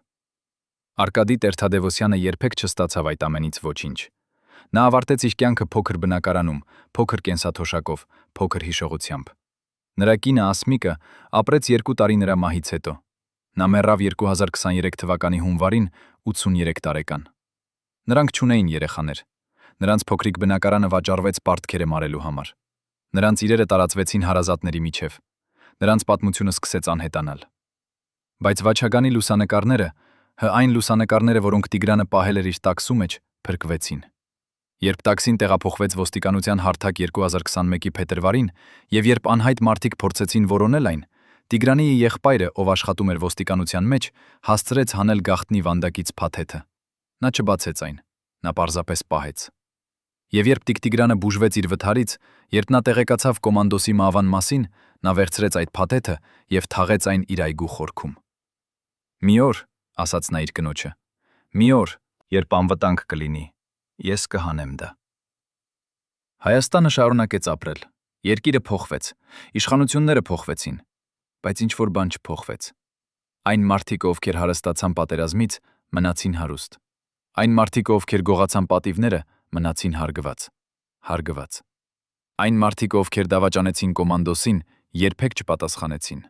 Արկադի Տեր-Թադևոսյանը երբեք չստացավ այդ ամենից ոչինչ։ Նա ավարտեց իր կյանքը փոքր բնակարանում, փոքր կենսաթոշակով, փոքր հիշողությամբ։ Նրա կինը Ասմիկը ապրեց 2 տարի նրա մահից հետո։ Նա մեռավ 2023 թվականի հունվարին 83 տարեկան։ Նրանք չունեին երեխաներ։ Նրանց փոքրիկ բնակարանը վաճառվեց պարտքերը մարելու համար։ Նրանց իրերը տարածվեցին հարազատների միջև։ Նրանց պատմությունը սկսեց անհետանալ։ Բայց Վաչագանի լուսանկարները, այն լուսանկարները, որոնք Տիգրանը պահել էր իր տաքսու մեջ, փրկվեցին։ Երբ տաքսին տեղափոխվեց ոստիկանության հարթակ 2021-ի փետրվարին, եւ երբ անհայտ մարդիկ փորձեցին որոնել այն, Տիգրանի եղբայրը, ով աշխատում էր ոստիկանության մեջ, հասցրեց հանել գաղտնի վանդակից փաթեթը։ Նա չբացեց այն, նա պարզապես պահեց։ Եվ երբ Տիգրանը բուժվեց իր վթարից, երբ նա տեղեկացավ կոմանդոսի մահվան մասին, նա վերցրեց այդ փաթեթը եւ թաղեց այն իր այգու խորքում։ «Մի օր», ասաց նա իր կնոջը, Մի օր, երբ անվտանգ կլինի, ես կհանեմ դա։ Հայաստանը շարունակեց ապրել։ Երկիրը փոխվեց, իշխանությունները փոխվեցին, բայց ինչ-որ բան չփոխվեց։ Այն մարդիկ, ովքեր հարստացան պատերազմից, մնացին հարուստ։ Այն մարդիկ, ովքեր գողացան պատիվները, մնացին հարգված։ Այն մարդիկ, ովքեր դավաճանեցին կոմանդոսին, երբեք չպատասխանեցին։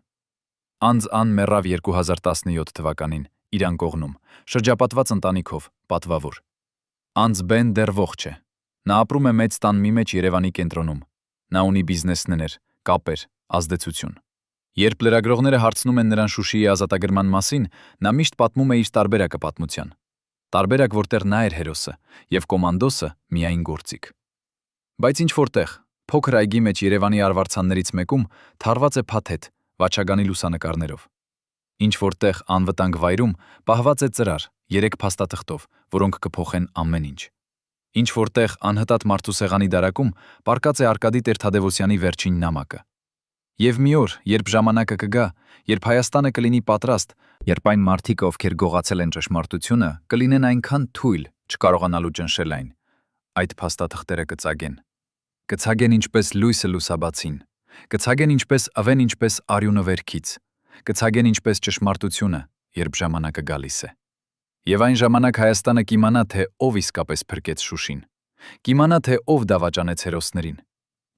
Անձ մեռավ 2017 թվականին Իրան կողմում, շրջապատված ընտանիքով, պատվավոր։ Անձ Բեն դեռ ողջ է։ Նա ապրում է մեծ տան մի մեջ Երևանի կենտրոնում։ Նա ունի բիզնեսներ, կապեր, ազդեցություն։ Երբ լրագրողները հարցնում են նրան Շուշիի ազատագրման մասին, նա միշտ պատմում է իր տարբերակը պատմության։ Տարբերակ, որտեղ նա էր հերոսը, եւ կոմանդոսը միայն գործիք։ Բայց ինչ-որտեղ, փոքր այգի մեջ Երևանի արվարձաններից մեկում թարված է փաթեթ, Վաչագանի լուսանկարներով։ Ինչ-որտեղ անվտանգ վայրում պահված է ծրար, 3 փաստաթղթով, որոնք կփոխեն ամեն ինչ։ Ինչ-որտեղ անհտատ մարդուսեղանի դարակում պառկած է Արկադի Տեր-Թադևոսյանի վերջին նամակը։ Եվ մի օր, երբ ժամանակը կգա, երբ Հայաստանը կլինի պատրաստ, երբ այն մարդիկ, ովքեր գողացել են ճշմարտությունը, կլինեն այնքան թույլ, չկարողանալու ճնշել այն, այդ փաստաթղթերը կծագեն ինչպես լույսը լուսաբացին, կծագեն ինչպես ավեն ինչպես արյունը վերքից, կծագեն ինչպես ճշմարտությունը, երբ ժամանակը գալիս է։ Եվ այն ժամանակ Հայաստանը կիմանա, թե ով իսկապես փրկեց Շուշին, կիմանա, թե ով դավաճանեց հերոսներին,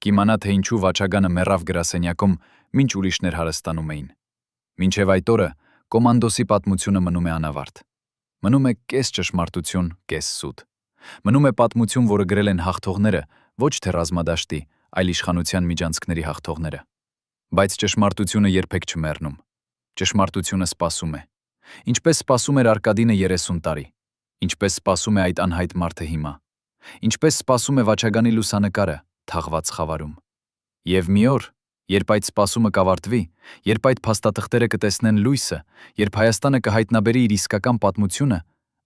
կիմանա, թե ինչու Վաչագանը մեռավ գրասենյակում, մինչ ուրիշներ հարստանում էին։ Մինչև այդ օրը կոմանդոսի պատմությունը մնում է անավարտ։ Մնում է կես ճշմարտություն, կես սուտ։ Մնում է պատմություն, որը գրել են հաղթողները, ոչ թե ռազմադաշտի, այլ իշխանության միջանցքների հաղթողները։ Բայց ճշմարտությունը երբեք չմեռնում։ Ճշմարտությունը սպասում է։ Ինչպես սպասում էր Արկադինը 30 տարի, ինչպես սպասում է այդ անհայտ մարդը հիմա, ինչպես սպասում է Վաչագանի լուսանկարը թաղված խավարում։ Եվ մի օր, երբ այդ սպասումը կավարտվի, երբ այդ փաստաթղթերը կտեսնեն լույսը, երբ Հայաստանը կհայտնաբերի իր իսկական պատմությունը,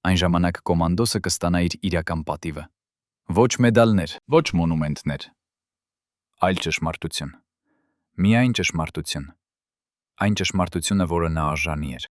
այն ժամանակ կոմանդոսը կստանա իր իրական պատիվը։ Ոչ մեդալներ, ոչ մոնումենտներ, այլ ճշմարտություն։ Միայն ճշմարտություն։ Այն ճշմարտությունը, որը նա արժանի էր։